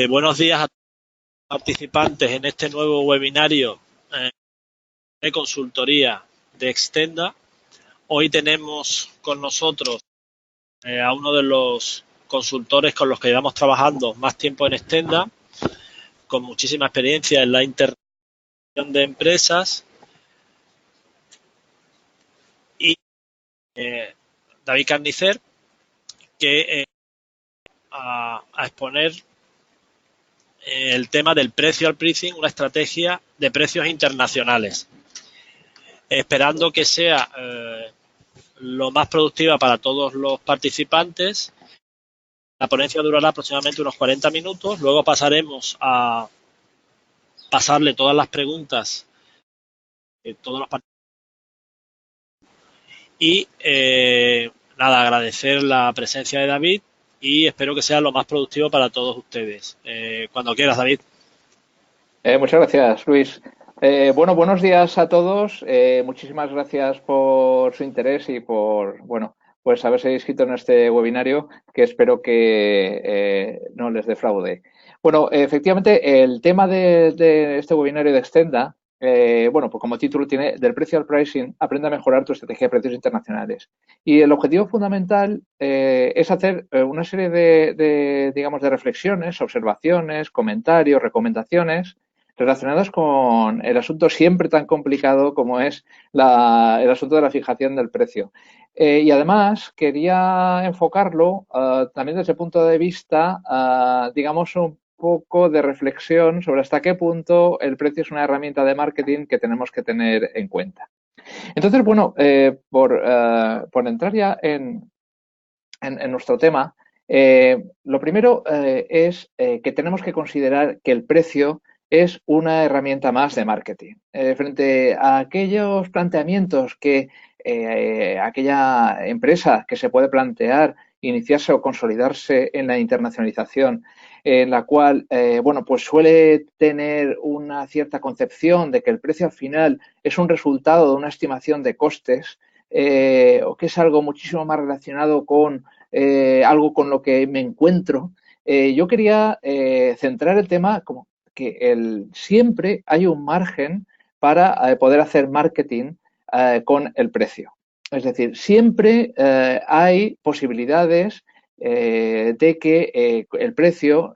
Buenos días a todos los participantes en este nuevo webinario eh, de consultoría de Extenda. Hoy tenemos con nosotros a uno de los consultores con los que llevamos trabajando más tiempo en Extenda, con muchísima experiencia en la integración de empresas, y David Carnicer, que a exponer el tema del precio al pricing, una estrategia de precios internacionales. Esperando que sea lo más productiva para todos los participantes. La ponencia durará aproximadamente unos 40 minutos. Luego pasaremos a pasarle todas las preguntas de todos los participantes. Y nada, agradecer la presencia de David y espero que sea lo más productivo para todos ustedes. Cuando quieras, David. Muchas gracias, Luis. Bueno, buenos días a todos. Muchísimas gracias por su interés y por, bueno, pues haberse inscrito en este webinario que espero que no les defraude. Bueno, efectivamente, el tema de este webinario de Extenda, bueno, pues como título tiene del precio al pricing, aprende a mejorar tu estrategia de precios internacionales. Y el objetivo fundamental es hacer una serie digamos, de reflexiones, observaciones, comentarios, recomendaciones relacionadas con el asunto siempre tan complicado como es el asunto de la fijación del precio. Y además quería enfocarlo también desde el punto de vista, digamos, un poco de reflexión sobre hasta qué punto el precio es una herramienta de marketing que tenemos que tener en cuenta. Entonces, bueno, por entrar ya en nuestro tema, lo primero es que tenemos que considerar que el precio es una herramienta más de marketing. Frente a aquellos planteamientos que aquella empresa que se puede plantear iniciarse o consolidarse en la internacionalización, en la cual, bueno, pues suele tener una cierta concepción de que el precio al final es un resultado de una estimación de costes, o que es algo muchísimo más relacionado con algo con lo que me encuentro. Yo quería centrar el tema como que siempre hay un margen para poder hacer marketing con el precio. Es decir, siempre hay posibilidades de que el precio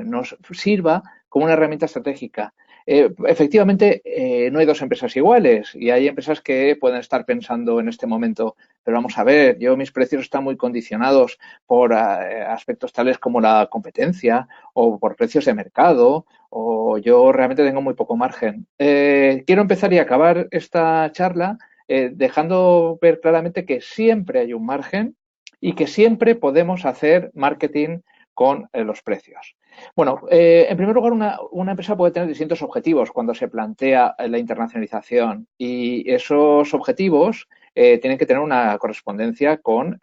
nos sirva como una herramienta estratégica. Efectivamente, no hay dos empresas iguales y hay empresas que pueden estar pensando en este momento, pero vamos a ver, mis precios están muy condicionados por aspectos tales como la competencia o por precios de mercado, o yo realmente tengo muy poco margen. Quiero empezar y acabar esta charla dejando ver claramente que siempre hay un margen y que siempre podemos hacer marketing con los precios. Bueno, en primer lugar, una empresa puede tener distintos objetivos cuando se plantea la internacionalización y esos objetivos tienen que tener una correspondencia con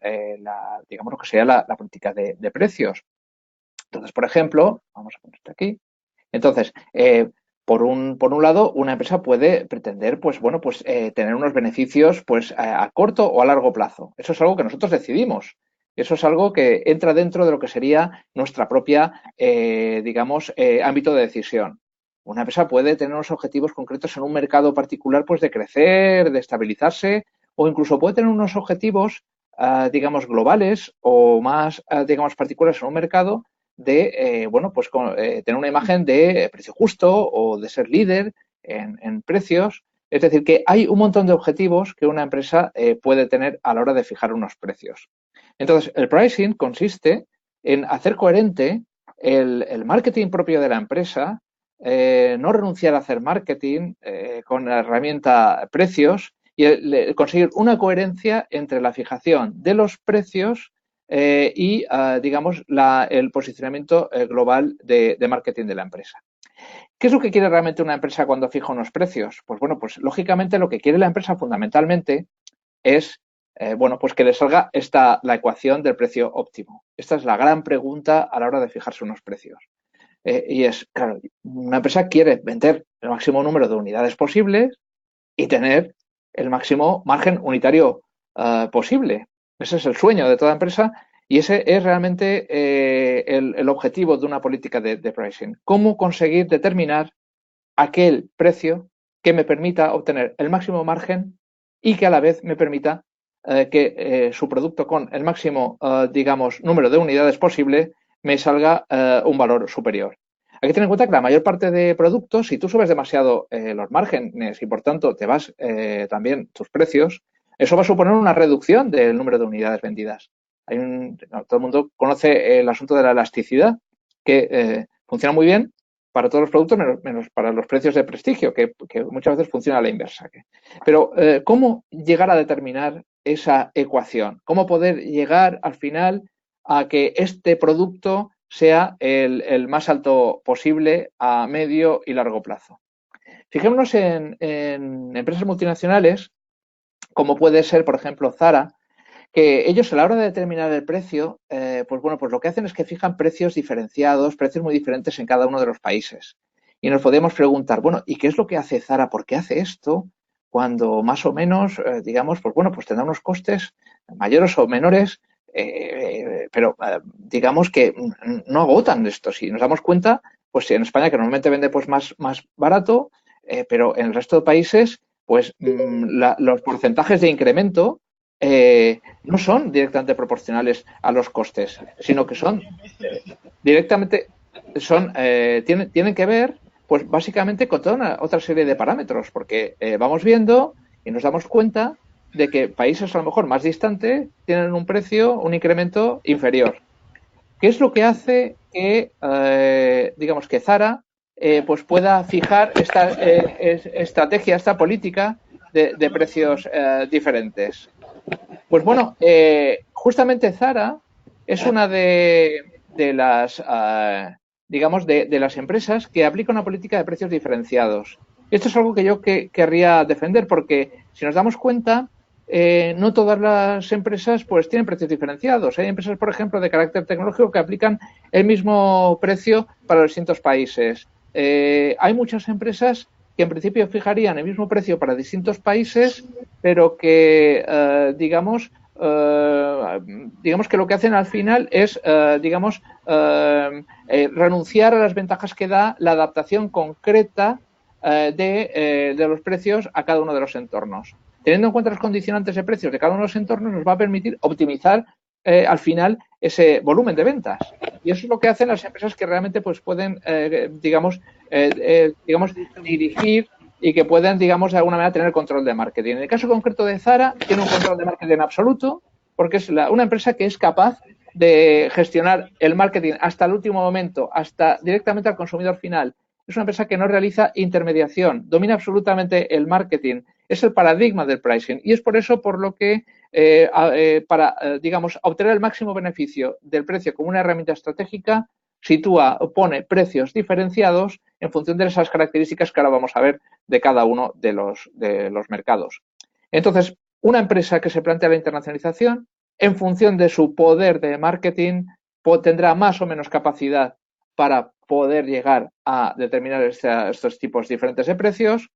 digamos, lo que sería la política de precios. Entonces, por ejemplo, vamos a poner esto aquí. Entonces, por un lado, una empresa puede pretender, pues bueno, pues tener unos beneficios, pues a corto o a largo plazo. Eso es algo que nosotros decidimos. Eso es algo que entra dentro de lo que sería nuestra propia, digamos, ámbito de decisión. Una empresa puede tener unos objetivos concretos en un mercado particular, pues de crecer, de estabilizarse, o incluso puede tener unos objetivos, digamos, globales o más, digamos, particulares en un mercado de, bueno, pues tener una imagen de precio justo o de ser líder en precios. Es decir, que hay un montón de objetivos que una empresa puede tener a la hora de fijar unos precios. Entonces, el pricing consiste en hacer coherente el marketing propio de la empresa, no renunciar a hacer marketing con la herramienta precios y conseguir una coherencia entre la fijación de los precios y, digamos, el posicionamiento global de marketing de la empresa. ¿Qué es lo que quiere realmente una empresa cuando fija unos precios? Pues bueno, pues lógicamente lo que quiere la empresa fundamentalmente es, bueno, pues que le salga la ecuación del precio óptimo. Esta es la gran pregunta a la hora de fijarse unos precios. Y es, claro, una empresa quiere vender el máximo número de unidades posibles y tener el máximo margen unitario posible. Ese es el sueño de toda empresa Y ese es realmente el objetivo de una política de pricing. Cómo conseguir determinar aquel precio que me permita obtener el máximo margen y que a la vez me permita que su producto con el máximo, digamos, número de unidades posible me salga un valor superior. Hay que tener en cuenta que la mayor parte de productos, si tú subes demasiado los márgenes y por tanto te vas también tus precios, eso va a suponer una reducción del número de unidades vendidas. Todo el mundo conoce el asunto de la elasticidad, que funciona muy bien para todos los productos menos para los precios de prestigio, que muchas veces funciona a la inversa. Pero, ¿cómo llegar a determinar esa ecuación? ¿Cómo poder llegar al final a que este producto sea el más alto posible a medio y largo plazo? Fijémonos en empresas multinacionales, como puede ser, por ejemplo, Zara, que ellos a la hora de determinar el precio, pues bueno, pues lo que hacen es que fijan precios diferenciados, precios muy diferentes en cada uno de los países. Y nos podemos preguntar, bueno, ¿y qué es lo que hace Zara? ¿Por qué hace esto? Cuando más o menos, digamos, pues bueno, pues tendrá unos costes mayores o menores, pero digamos que no agotan esto. Si nos damos cuenta, pues en España, que normalmente vende pues más barato, pero en el resto de países, pues los porcentajes de incremento no son directamente proporcionales a los costes, sino que son directamente, tienen que ver, pues básicamente con toda una otra serie de parámetros, porque vamos viendo y nos damos cuenta de que países a lo mejor más distantes tienen un precio, un incremento inferior. ¿Qué es lo que hace que, digamos, que Zara pues pueda fijar esta estrategia, esta política de precios diferentes? Pues bueno, justamente Zara es una de las, digamos, de las empresas que aplica una política de precios diferenciados. Esto es algo que yo querría defender porque si nos damos cuenta, no todas las empresas pues tienen precios diferenciados. Hay empresas, por ejemplo, de carácter tecnológico que aplican el mismo precio para los distintos países. Hay muchas empresas que en principio fijarían el mismo precio para distintos países, pero que, digamos que lo que hacen al final es, renunciar a las ventajas que da la adaptación concreta de los precios a cada uno de los entornos. Teniendo en cuenta los condicionantes de precios de cada uno de los entornos, nos va a permitir optimizar al final ese volumen de ventas. Y eso es lo que hacen las empresas que realmente pues pueden, dirigir y que pueden, digamos, de alguna manera tener control de marketing. En el caso concreto de Zara, tiene un control de marketing absoluto porque es una empresa que es capaz de gestionar el marketing hasta el último momento, hasta directamente al consumidor final. Es una empresa que no realiza intermediación, domina absolutamente el marketing, es el paradigma del pricing y es por eso por lo que para, digamos, obtener el máximo beneficio del precio como una herramienta estratégica, sitúa o pone precios diferenciados en función de esas características que ahora vamos a ver de cada uno de los mercados. Entonces, una empresa que se plantea la internacionalización, en función de su poder de marketing, tendrá más o menos capacidad para poder llegar a determinar estos tipos diferentes de precios.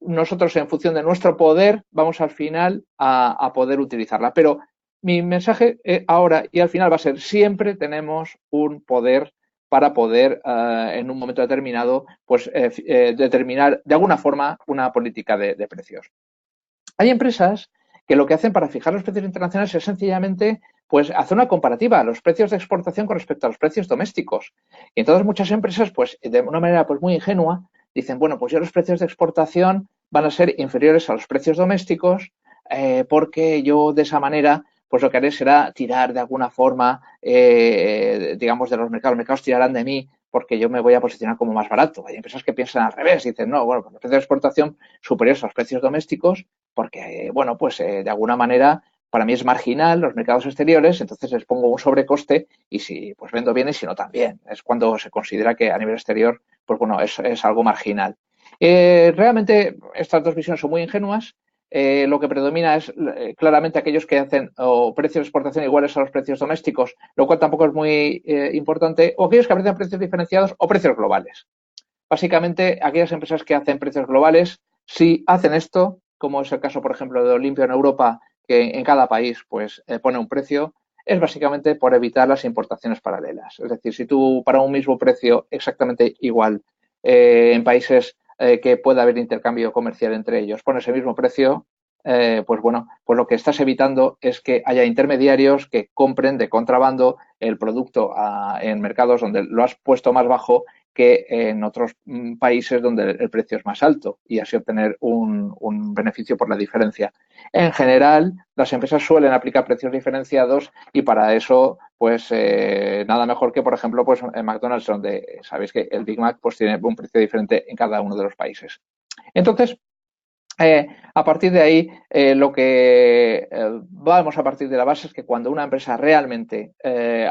Nosotros, en función de nuestro poder, vamos al final a poder utilizarla. Pero mi mensaje ahora y al final va a ser: siempre tenemos un poder para poder, en un momento determinado, pues determinar de alguna forma una política de precios. Hay empresas que lo que hacen para fijar los precios internacionales es sencillamente pues hacer una comparativa, los precios de exportación con respecto a los precios domésticos. Y entonces muchas empresas, pues de una manera pues muy ingenua, dicen, bueno, pues ya los precios de exportación van a ser inferiores a los precios domésticos porque yo de esa manera pues lo que haré será tirar de alguna forma, digamos, de los mercados tirarán de mí porque yo me voy a posicionar como más barato. Hay empresas que piensan al revés, dicen, no, bueno, pues los precios de exportación superiores a los precios domésticos porque, bueno, pues de alguna manera para mí es marginal los mercados exteriores, entonces les pongo un sobrecoste y si pues vendo bien y si no también. Es cuando se considera que a nivel exterior, pues bueno, es algo marginal. Realmente estas dos visiones son muy ingenuas. Lo que predomina es claramente aquellos que hacen precios de exportación iguales a los precios domésticos, lo cual tampoco es muy importante, o aquellos que aprecian precios diferenciados o precios globales. Básicamente, aquellas empresas que hacen precios globales, si hacen esto, como es el caso, por ejemplo, de Olimpio en Europa, que en cada país pues pone un precio, es básicamente por evitar las importaciones paralelas. Es decir, si tú para un mismo precio exactamente igual en países que pueda haber intercambio comercial entre ellos, pones el mismo precio, pues bueno, pues lo que estás evitando es que haya intermediarios que compren de contrabando el producto en mercados donde lo has puesto más bajo que en otros países donde el precio es más alto y así obtener un beneficio por la diferencia. En general, las empresas suelen aplicar precios diferenciados y para eso, pues nada mejor que, por ejemplo, pues en McDonald's, donde sabéis que el Big Mac pues tiene un precio diferente en cada uno de los países. Entonces, a partir de ahí, lo que vamos a partir de la base es que cuando una empresa realmente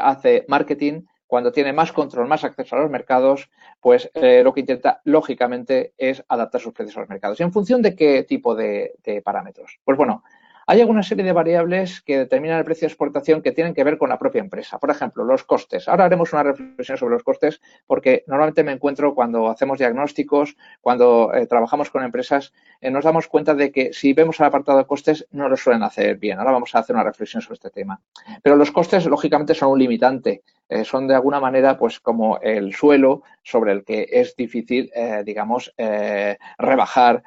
hace marketing, cuando tiene más control, más acceso a los mercados, pues lo que intenta, lógicamente, es adaptar sus precios a los mercados. ¿Y en función de qué tipo de parámetros? Pues bueno, hay alguna serie de variables que determinan el precio de exportación que tienen que ver con la propia empresa. Por ejemplo, los costes. Ahora haremos una reflexión sobre los costes porque normalmente me encuentro cuando hacemos diagnósticos, cuando trabajamos con empresas, nos damos cuenta de que si vemos el apartado de costes no lo suelen hacer bien. Ahora vamos a hacer una reflexión sobre este tema. Pero los costes, lógicamente, son un limitante. Son de alguna manera pues como el suelo sobre el que es difícil, digamos, rebajar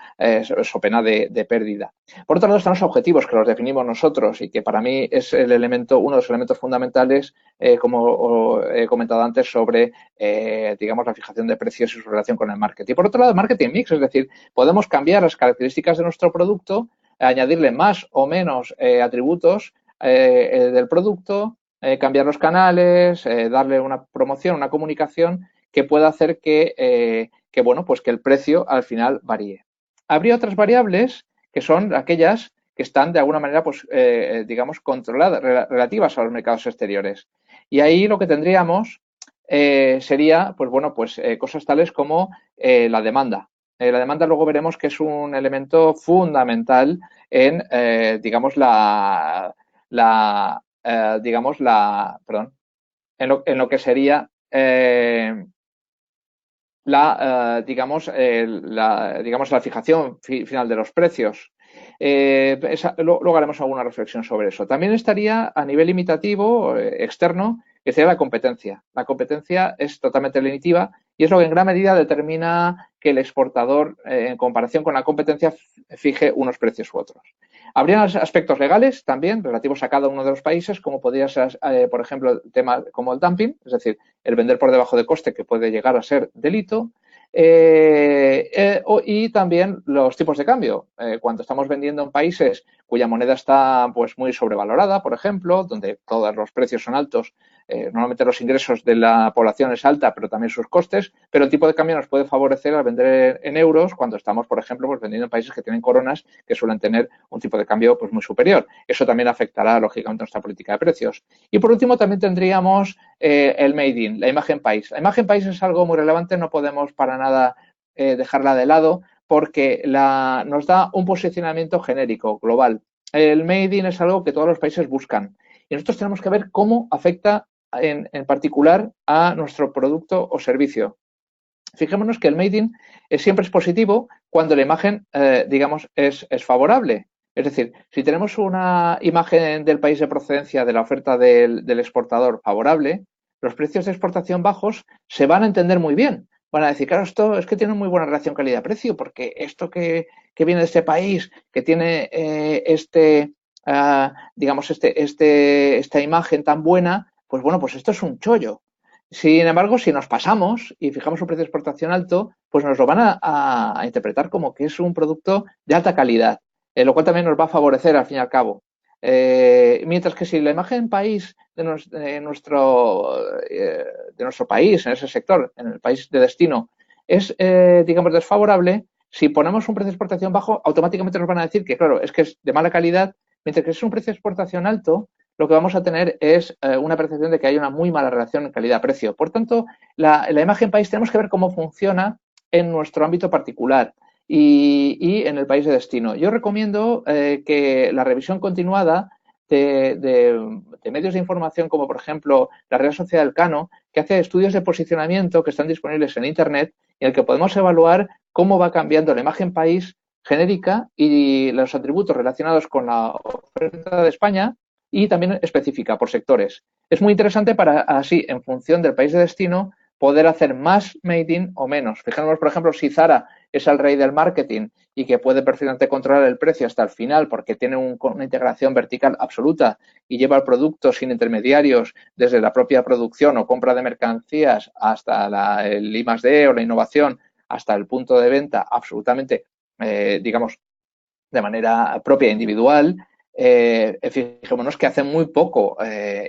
so pena de pérdida. Por otro lado están los objetivos que los definimos nosotros y que para mí es el elemento, uno de los elementos fundamentales, como he comentado antes, sobre, digamos, la fijación de precios y su relación con el marketing. Y por otro lado, el marketing mix, es decir, podemos cambiar las características de nuestro producto, añadirle más o menos atributos del producto, cambiar los canales, darle una promoción, una comunicación que pueda hacer que, bueno, pues que el precio al final varíe. Habría otras variables que son aquellas que están de alguna manera, pues, digamos, controladas, relativas a los mercados exteriores. Y ahí lo que tendríamos sería, pues bueno, pues cosas tales como la demanda. La demanda luego veremos que es un elemento fundamental en, digamos, perdón, en lo que sería digamos, la fijación final de los precios. Luego haremos alguna reflexión sobre eso. También estaría a nivel limitativo, externo, que sería la competencia. La competencia es totalmente limitiva y es lo que en gran medida determina que el exportador, en comparación con la competencia, fije unos precios u otros. Habría aspectos legales también relativos a cada uno de los países, como podría ser, por ejemplo, temas como el dumping, es decir, el vender por debajo de coste, que puede llegar a ser delito. Y también los tipos de cambio. Cuando estamos vendiendo en países cuya moneda está pues muy sobrevalorada, por ejemplo, donde todos los precios son altos, normalmente los ingresos de la población es alta, pero también sus costes, pero el tipo de cambio nos puede favorecer al vender en euros cuando estamos, por ejemplo, pues vendiendo en países que tienen coronas que suelen tener un tipo de cambio pues muy superior. Eso también afectará, lógicamente, nuestra política de precios. Y por último, también tendríamos el Made in, la imagen país. La imagen país es algo muy relevante, no podemos para nada dejarla de lado porque nos da un posicionamiento genérico, global. El Made in es algo que todos los países buscan y nosotros tenemos que ver cómo afecta en particular a nuestro producto o servicio. Fijémonos que el Made in siempre es positivo cuando la imagen, digamos, es favorable. Es decir, si tenemos una imagen del país de procedencia de la oferta del exportador favorable, los precios de exportación bajos se van a entender muy bien. Van a decir, claro, esto es que tiene muy buena relación calidad-precio, porque esto que viene de este país, que tiene digamos, esta imagen tan buena, pues bueno, pues esto es un chollo. Sin embargo, si nos pasamos y fijamos un precio de exportación alto, pues nos lo van a interpretar como que es un producto de alta calidad, lo cual también nos va a favorecer al fin y al cabo. Mientras que si la imagen país de nuestro país, en ese sector, en el país de destino, es, digamos, desfavorable, si ponemos un precio de exportación bajo, automáticamente nos van a decir que, claro, es que es de mala calidad, mientras que si es un precio de exportación alto, lo que vamos a tener es una percepción de que hay una muy mala relación calidad-precio. Por tanto, la imagen país tenemos que ver cómo funciona en nuestro ámbito particular y en el país de destino. Yo recomiendo que la revisión continuada de medios de información como, por ejemplo, la Real Sociedad del Cano, que hace estudios de posicionamiento que están disponibles en Internet y en el que podemos evaluar cómo va cambiando la imagen país genérica y los atributos relacionados con la oferta de España y también específica por sectores. Es muy interesante para así, en función del país de destino, poder hacer más made in o menos. Fijémonos, por ejemplo, si Zara es el rey del marketing y que puede perfectamente controlar el precio hasta el final porque tiene una integración vertical absoluta y lleva el producto sin intermediarios desde la propia producción o compra de mercancías hasta el I+D o la innovación hasta el punto de venta absolutamente, digamos, de manera propia e individual, fijémonos que hace muy poco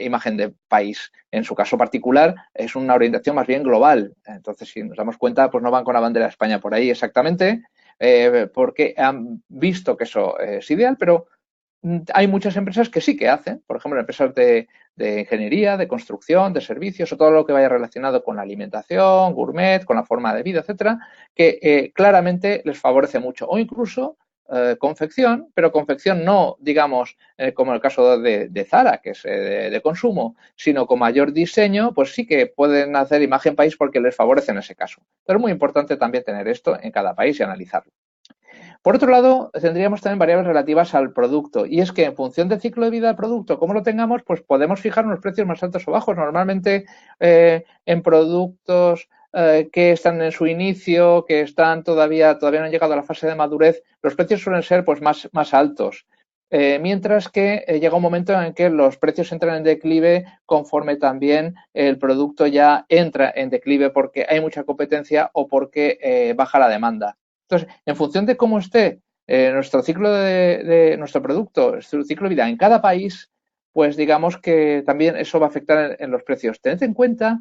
imagen de país. En su caso particular es una orientación más bien global. Entonces, si nos damos cuenta, pues no van con la bandera de España por ahí exactamente, porque han visto que eso es ideal, pero hay muchas empresas que sí que hacen, por ejemplo, empresas de ingeniería, de construcción, de servicios o todo lo que vaya relacionado con la alimentación, gourmet, con la forma de vida, etcétera, que claramente les favorece mucho. O incluso confección, pero confección no, digamos, como el caso de Zara, que es de consumo, sino con mayor diseño, pues sí que pueden hacer imagen país porque les favorece en ese caso. Pero es muy importante también tener esto en cada país y analizarlo. Por otro lado, tendríamos también variables relativas al producto. Y es que en función del ciclo de vida del producto, como lo tengamos, pues podemos fijar unos precios más altos o bajos. Normalmente en productos que están en su inicio, que están todavía no han llegado a la fase de madurez, los precios suelen ser pues más altos. Mientras que llega un momento en que los precios entran en declive conforme también el producto ya entra en declive porque hay mucha competencia o porque baja la demanda. Entonces, en función de cómo esté nuestro ciclo de nuestro producto, su ciclo de vida en cada país, pues digamos que también eso va a afectar en los precios. Tened en cuenta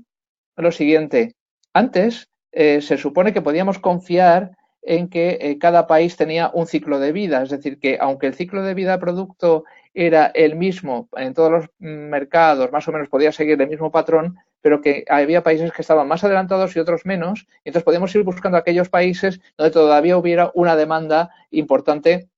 lo siguiente. Antes se supone que podíamos confiar en que cada país tenía un ciclo de vida, es decir, que aunque el ciclo de vida del producto era el mismo en todos los mercados, más o menos podía seguir el mismo patrón, pero que había países que estaban más adelantados y otros menos, y entonces podíamos ir buscando aquellos países donde todavía hubiera una demanda importante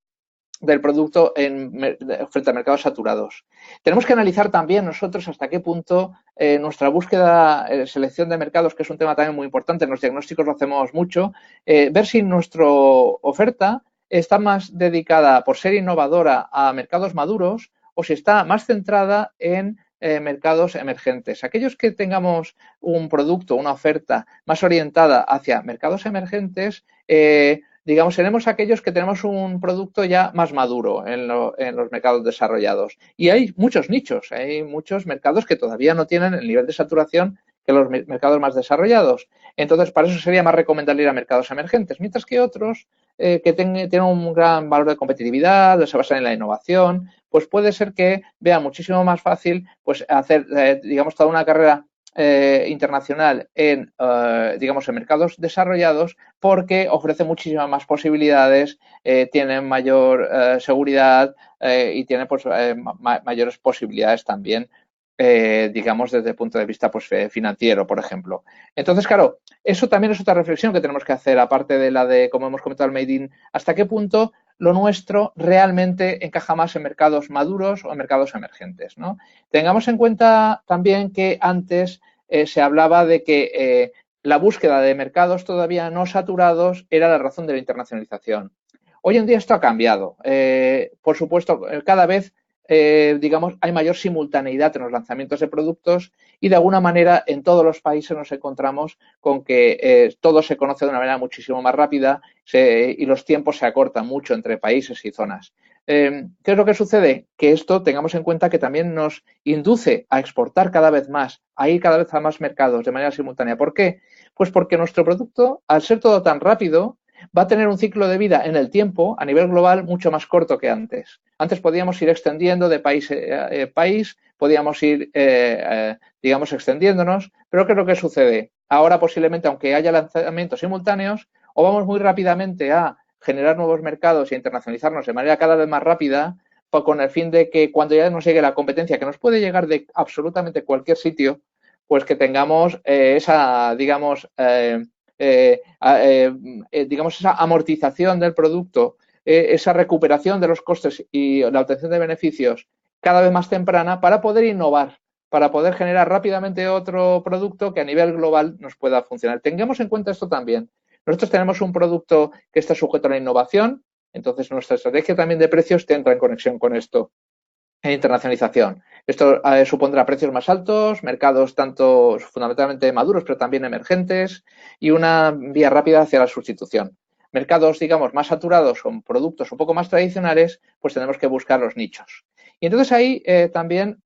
del producto frente a mercados saturados. Tenemos que analizar también nosotros hasta qué punto nuestra búsqueda, selección de mercados, que es un tema también muy importante, en los diagnósticos lo hacemos mucho, ver si nuestra oferta está más dedicada, por ser innovadora, a mercados maduros o si está más centrada en mercados emergentes. Aquellos que tengamos un producto, una oferta más orientada hacia mercados emergentes, digamos, seremos aquellos que tenemos un producto ya más maduro en los mercados desarrollados. Y hay muchos nichos, hay muchos mercados que todavía no tienen el nivel de saturación que los mercados más desarrollados. Entonces, para eso sería más recomendable ir a mercados emergentes, mientras que otros que tienen un gran valor de competitividad, se basan en la innovación, pues puede ser que vea muchísimo más fácil pues hacer, digamos, toda una carrera internacional digamos, en mercados desarrollados porque ofrece muchísimas más posibilidades, tienen mayor seguridad y tiene pues, mayores posibilidades también, digamos, desde el punto de vista pues, financiero, por ejemplo. Entonces, claro, eso también es otra reflexión que tenemos que hacer, aparte de la de, como hemos comentado, el Made in, hasta qué punto lo nuestro realmente encaja más en mercados maduros o en mercados emergentes, ¿no? Tengamos en cuenta también que antes se hablaba de que la búsqueda de mercados todavía no saturados era la razón de la internacionalización. Hoy en día esto ha cambiado. Por supuesto, cada vez, digamos, hay mayor simultaneidad en los lanzamientos de productos y de alguna manera en todos los países nos encontramos con que todo se conoce de una manera muchísimo más rápida y los tiempos se acortan mucho entre países y zonas. ¿Qué es lo que sucede? Que esto tengamos en cuenta que también nos induce a exportar cada vez más, a ir cada vez a más mercados de manera simultánea. ¿Por qué? Pues porque nuestro producto, al ser todo tan rápido, va a tener un ciclo de vida en el tiempo, a nivel global, mucho más corto que antes. Antes podíamos ir extendiendo de país a país, podíamos ir, digamos, extendiéndonos, pero ¿qué es lo que sucede? Ahora posiblemente, aunque haya lanzamientos simultáneos, o vamos muy rápidamente a generar nuevos mercados e internacionalizarnos de manera cada vez más rápida, con el fin de que cuando ya nos llegue la competencia, que nos puede llegar de absolutamente cualquier sitio, pues que tengamos esa, digamos, digamos, esa amortización del producto, esa recuperación de los costes y la obtención de beneficios cada vez más temprana para poder innovar, para poder generar rápidamente otro producto que a nivel global nos pueda funcionar. Tengamos en cuenta esto también. Nosotros tenemos un producto que está sujeto a la innovación, entonces nuestra estrategia también de precios entra en conexión con esto. e internacionalización. Esto supondrá precios más altos, mercados tanto fundamentalmente maduros, pero también emergentes, y una vía rápida hacia la sustitución. Mercados, digamos, más saturados con productos un poco más tradicionales, pues tenemos que buscar los nichos. Y entonces ahí también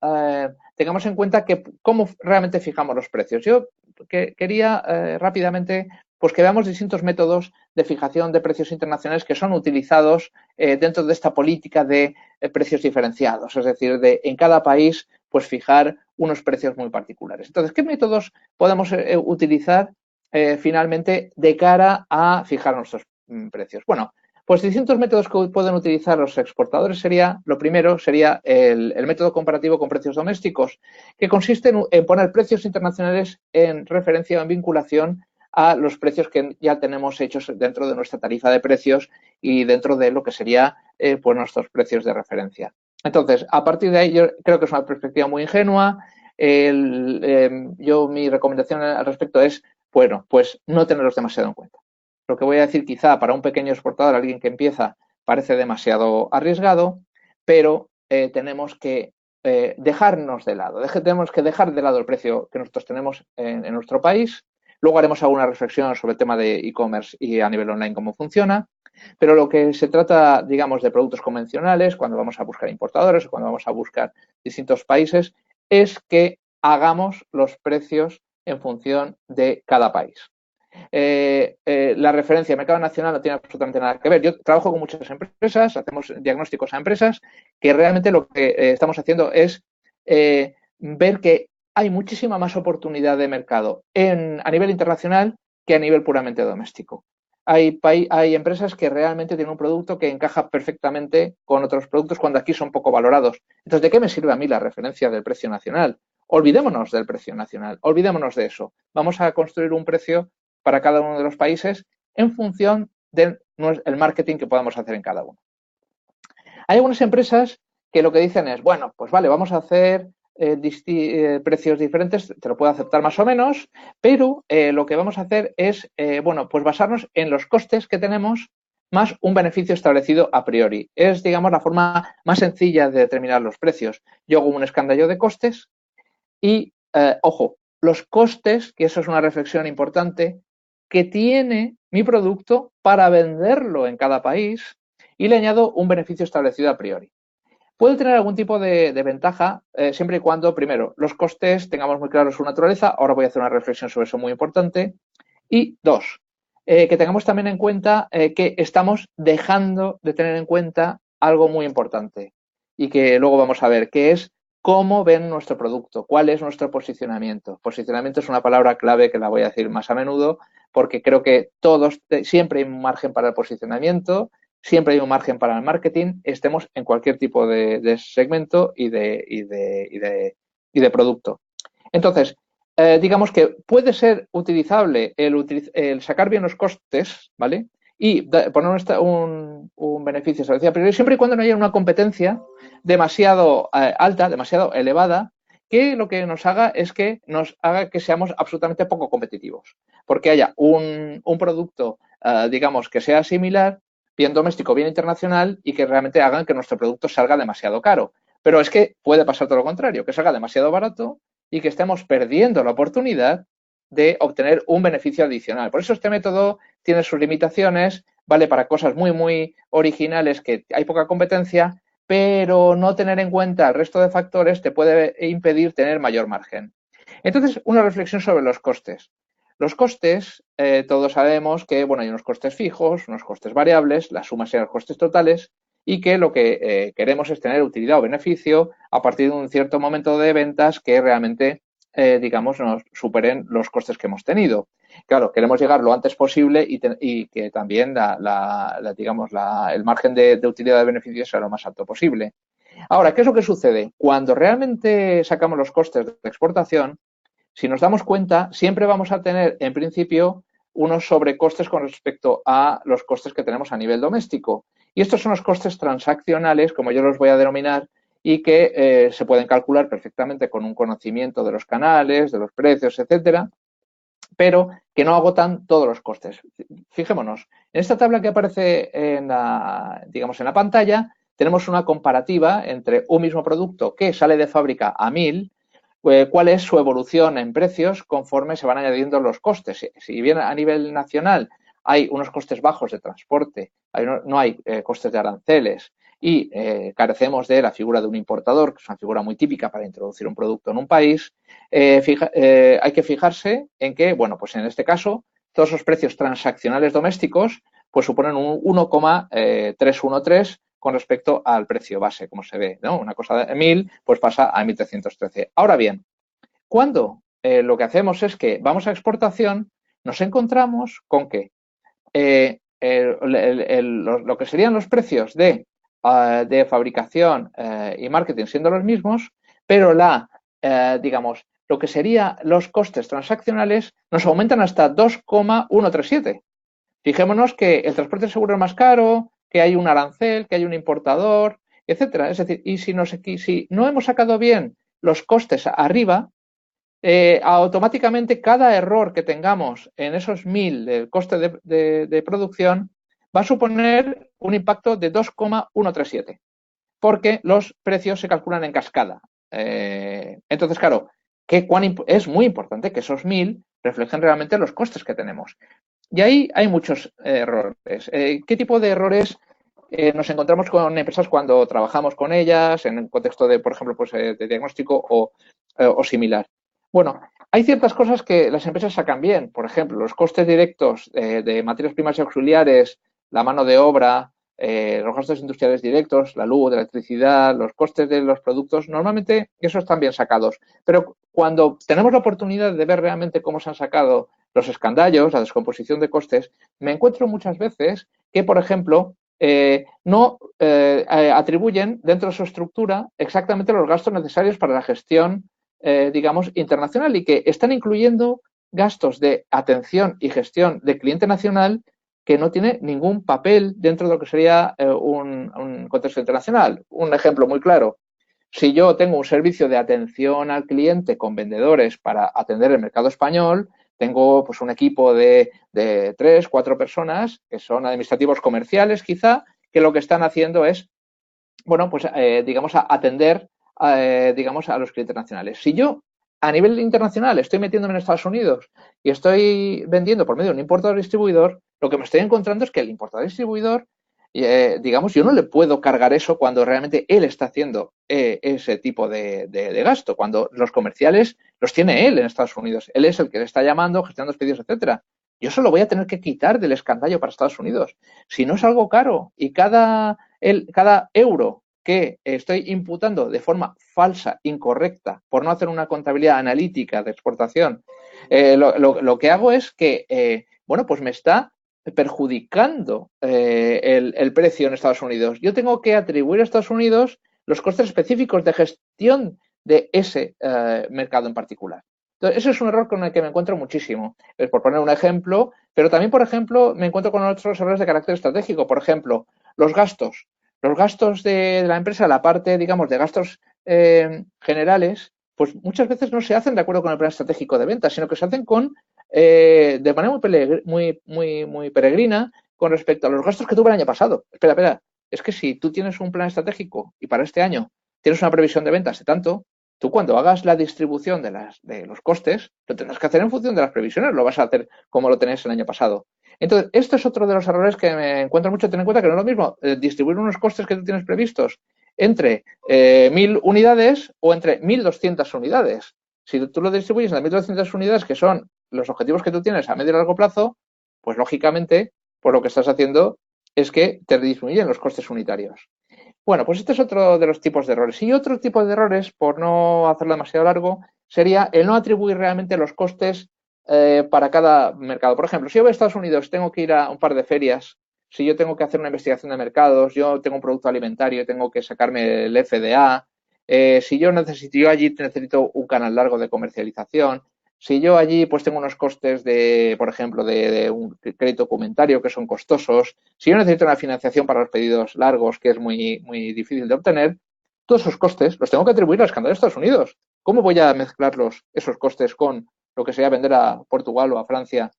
tengamos en cuenta que cómo realmente fijamos los precios. Yo quería rápidamente pues que veamos distintos métodos de fijación de precios internacionales que son utilizados dentro de esta política de precios diferenciados, es decir, de en cada país pues fijar unos precios muy particulares. Entonces, ¿qué métodos podemos utilizar finalmente de cara a fijar nuestros precios? Bueno, pues distintos métodos que pueden utilizar los exportadores sería, lo primero sería el método comparativo con precios domésticos, que consiste en poner precios internacionales en referencia o en vinculación a los precios que ya tenemos hechos dentro de nuestra tarifa de precios y dentro de lo que sería pues nuestros precios de referencia. Entonces, a partir de ahí, yo creo que es una perspectiva muy ingenua. Mi recomendación al respecto es, bueno, pues no tenerlos demasiado en cuenta. Lo que voy a decir quizá para un pequeño exportador, alguien que empieza, parece demasiado arriesgado, pero tenemos que dejarnos de lado. Tenemos que dejar de lado el precio que nosotros tenemos en nuestro país. Luego haremos alguna reflexión sobre el tema de e-commerce y a nivel online cómo funciona. Pero lo que se trata, digamos, de productos convencionales, cuando vamos a buscar importadores o cuando vamos a buscar distintos países, es que hagamos los precios en función de cada país. La referencia de mercado nacional no tiene absolutamente nada que ver. Yo trabajo con muchas empresas, hacemos diagnósticos a empresas que realmente lo que estamos haciendo es ver que hay muchísima más oportunidad de mercado a nivel internacional que a nivel puramente doméstico. Hay empresas que realmente tienen un producto que encaja perfectamente con otros productos cuando aquí son poco valorados. Entonces, ¿de qué me sirve a mí la referencia del precio nacional? Olvidémonos del precio nacional, olvidémonos de eso. Vamos a construir un precio para cada uno de los países en función del marketing que podamos hacer en cada uno. Hay algunas empresas que lo que dicen es, bueno, pues vale, vamos a hacer precios diferentes, te lo puedo aceptar más o menos, pero lo que vamos a hacer es, bueno, pues basarnos en los costes que tenemos más un beneficio establecido a priori. Es, digamos, la forma más sencilla de determinar los precios. Yo hago un escandallo de costes y, ojo, los costes, que eso es una reflexión importante, que tiene mi producto para venderlo en cada país y le añado un beneficio establecido a priori. Puede tener algún tipo de ventaja siempre y cuando, primero, los costes tengamos muy claro su naturaleza. Ahora voy a hacer una reflexión sobre eso muy importante. Y dos, que tengamos también en cuenta que estamos dejando de tener en cuenta algo muy importante y que luego vamos a ver, que es cómo ven nuestro producto, cuál es nuestro posicionamiento. Posicionamiento es una palabra clave que la voy a decir más a menudo porque creo que siempre hay un margen para el posicionamiento, siempre hay un margen para el marketing, estemos en cualquier tipo de segmento y de producto. Entonces, digamos que puede ser utilizable el sacar bien los costes, ¿vale? Y poner un beneficio establecido a priori, siempre y cuando no haya una competencia demasiado alta, demasiado elevada, que lo que nos haga es que nos haga que seamos absolutamente poco competitivos. Porque haya un producto, digamos, que sea similar, bien doméstico, bien internacional, y que realmente hagan que nuestro producto salga demasiado caro. Pero es que puede pasar todo lo contrario, que salga demasiado barato y que estemos perdiendo la oportunidad de obtener un beneficio adicional. Por eso este método tiene sus limitaciones, vale para cosas muy, muy originales que hay poca competencia, pero no tener en cuenta el resto de factores te puede impedir tener mayor margen. Entonces, una reflexión sobre los costes. Los costes, todos sabemos que bueno, hay unos costes fijos, unos costes variables, la suma serían los costes totales y que lo que queremos es tener utilidad o beneficio a partir de un cierto momento de ventas que realmente, digamos, nos superen los costes que hemos tenido. Claro, queremos llegar lo antes posible y que también el margen de utilidad de beneficio sea lo más alto posible. Ahora, ¿qué es lo que sucede? Cuando realmente sacamos los costes de exportación, si nos damos cuenta, siempre vamos a tener, en principio, unos sobrecostes con respecto a los costes que tenemos a nivel doméstico. Y estos son los costes transaccionales, como yo los voy a denominar, y que se pueden calcular perfectamente con un conocimiento de los canales, de los precios, etcétera, pero que no agotan todos los costes. Fijémonos, en esta tabla que aparece en la pantalla, tenemos una comparativa entre un mismo producto que sale de fábrica a 1.000, cuál es su evolución en precios conforme se van añadiendo los costes. Si bien a nivel nacional hay unos costes bajos de transporte, no hay costes de aranceles y carecemos de la figura de un importador, que es una figura muy típica para introducir un producto en un país, hay que fijarse en que, bueno, pues en este caso, todos los precios transaccionales domésticos pues suponen un 1,313 con respecto al precio base, como se ve, ¿no? Una cosa de 1.000 pues pasa a 1.313. Ahora bien, cuando lo que hacemos es que vamos a exportación, nos encontramos con que lo que serían los precios de fabricación y marketing siendo los mismos, pero digamos, lo que serían los costes transaccionales nos aumentan hasta 2,137. Fijémonos que el transporte seguro es más caro, que hay un arancel, que hay un importador, etcétera. Es decir, y si no hemos sacado bien los costes arriba, automáticamente cada error que tengamos en esos 1.000 del coste de producción va a suponer un impacto de 2,137, porque los precios se calculan en cascada. Entonces, claro, es muy importante que esos 1.000 reflejen realmente los costes que tenemos. Y ahí hay muchos errores. ¿Qué tipo de errores nos encontramos con empresas cuando trabajamos con ellas en el contexto de, por ejemplo, pues, de diagnóstico o similar? Bueno, hay ciertas cosas que las empresas sacan bien. Por ejemplo, los costes directos de materias primas y auxiliares, la mano de obra, los gastos industriales directos, la luz, la electricidad, los costes de los productos, normalmente esos están bien sacados. Pero cuando tenemos la oportunidad de ver realmente cómo se han sacado los escandallos, la descomposición de costes, me encuentro muchas veces que, por ejemplo, no atribuyen dentro de su estructura exactamente los gastos necesarios para la gestión, digamos, internacional y que están incluyendo gastos de atención y gestión de cliente nacional que no tiene ningún papel dentro de lo que sería un contexto internacional. Un ejemplo muy claro. Si yo tengo un servicio de atención al cliente con vendedores para atender el mercado español, tengo pues un equipo de 3, 4 personas que son administrativos comerciales quizá, que lo que están haciendo es, bueno, pues digamos, atender digamos, a los clientes nacionales. Si yo a nivel internacional estoy metiéndome en Estados Unidos y estoy vendiendo por medio de un importador distribuidor, lo que me estoy encontrando es que el importador distribuidor, digamos, yo no le puedo cargar eso cuando realmente él está haciendo ese tipo de gasto, cuando los comerciales los tiene él en Estados Unidos. Él es el que le está llamando, gestionando los pedidos, etcétera. Yo eso lo voy a tener que quitar del escandallo para Estados Unidos. Si no es algo caro y cada euro que estoy imputando de forma falsa, incorrecta, por no hacer una contabilidad analítica de exportación, lo que hago es que, bueno, pues me está perjudicando el precio en Estados Unidos. Yo tengo que atribuir a Estados Unidos los costes específicos de gestión de ese mercado en particular. Entonces, ese es un error con el que me encuentro muchísimo. Por poner un ejemplo, pero también, por ejemplo, me encuentro con otros errores de carácter estratégico. Por ejemplo, los gastos. Los gastos de la empresa, la parte, digamos, de gastos generales, pues muchas veces no se hacen de acuerdo con el plan estratégico de ventas, sino que se hacen de manera muy peregrina con respecto a los gastos que tuvo el año pasado. Espera, es que si tú tienes un plan estratégico y para este año tienes una previsión de ventas de tanto, tú cuando hagas la distribución de los costes, lo tendrás que hacer en función de las previsiones, lo vas a hacer como lo tenés el año pasado. Entonces, esto es otro de los errores que me encuentro mucho. Ten en cuenta que no es lo mismo distribuir unos costes que tú tienes previstos entre 1.000 unidades o entre 1.200 unidades. Si tú lo distribuyes en las 1.200 unidades, que son los objetivos que tú tienes a medio y largo plazo, pues lógicamente, pues lo que estás haciendo es que te disminuyen los costes unitarios. Bueno, pues este es otro de los tipos de errores. Y otro tipo de errores, por no hacerlo demasiado largo, sería el no atribuir realmente los costes para cada mercado. Por ejemplo, si yo voy a Estados Unidos, tengo que ir a un par de ferias, si yo tengo que hacer una investigación de mercados, yo tengo un producto alimentario, tengo que sacarme el FDA, si yo allí necesito un canal largo de comercialización, si yo allí pues tengo unos costes de, por ejemplo, de un crédito documentario que son costosos, si yo necesito una financiación para los pedidos largos, que es muy difícil de obtener, todos esos costes los tengo que atribuir al escándalo de Estados Unidos. ¿Cómo voy a mezclarlos, esos costes, con lo que sería vender a Portugal o a Francia,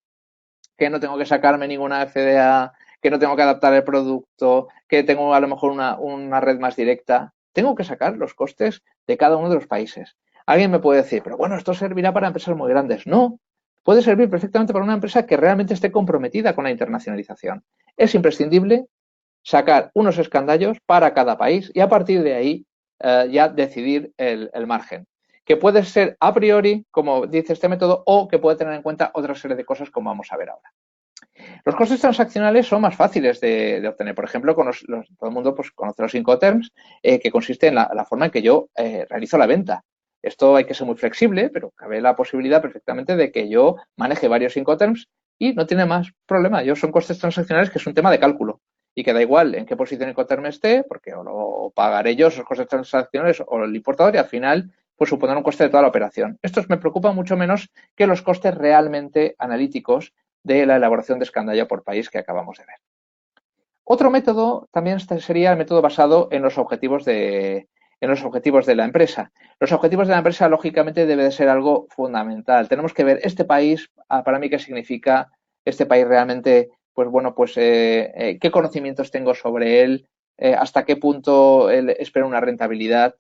que no tengo que sacarme ninguna FDA, que no tengo que adaptar el producto, que tengo a lo mejor una red más directa. Tengo que sacar los costes de cada uno de los países. Alguien me puede decir, pero bueno, esto servirá para empresas muy grandes. No, puede servir perfectamente para una empresa que realmente esté comprometida con la internacionalización. Es imprescindible sacar unos escandallos para cada país y a partir de ahí ya decidir el margen. Que puede ser a priori, como dice este método, o que puede tener en cuenta otra serie de cosas como vamos a ver ahora. Los costes transaccionales son más fáciles de obtener. Por ejemplo, todo el mundo pues, conoce los Incoterms, que consiste en la forma en que yo realizo la venta. Esto hay que ser muy flexible, pero cabe la posibilidad perfectamente de que yo maneje varios Incoterms y no tiene más problema. Son costes transaccionales que es un tema de cálculo y que da igual en qué posición Incoterm esté, porque o lo pagaré yo, esos costes transaccionales, o el importador, y al final pues supondrá un coste de toda la operación. Estos me preocupan mucho menos que los costes realmente analíticos de la elaboración de escandallo por país que acabamos de ver. Otro método también sería el método basado en los objetivos de la empresa. Los objetivos de la empresa, lógicamente, debe de ser algo fundamental. Tenemos que ver este país, para mí, qué significa este país realmente, pues bueno, pues qué conocimientos tengo sobre él, hasta qué punto él espera una rentabilidad.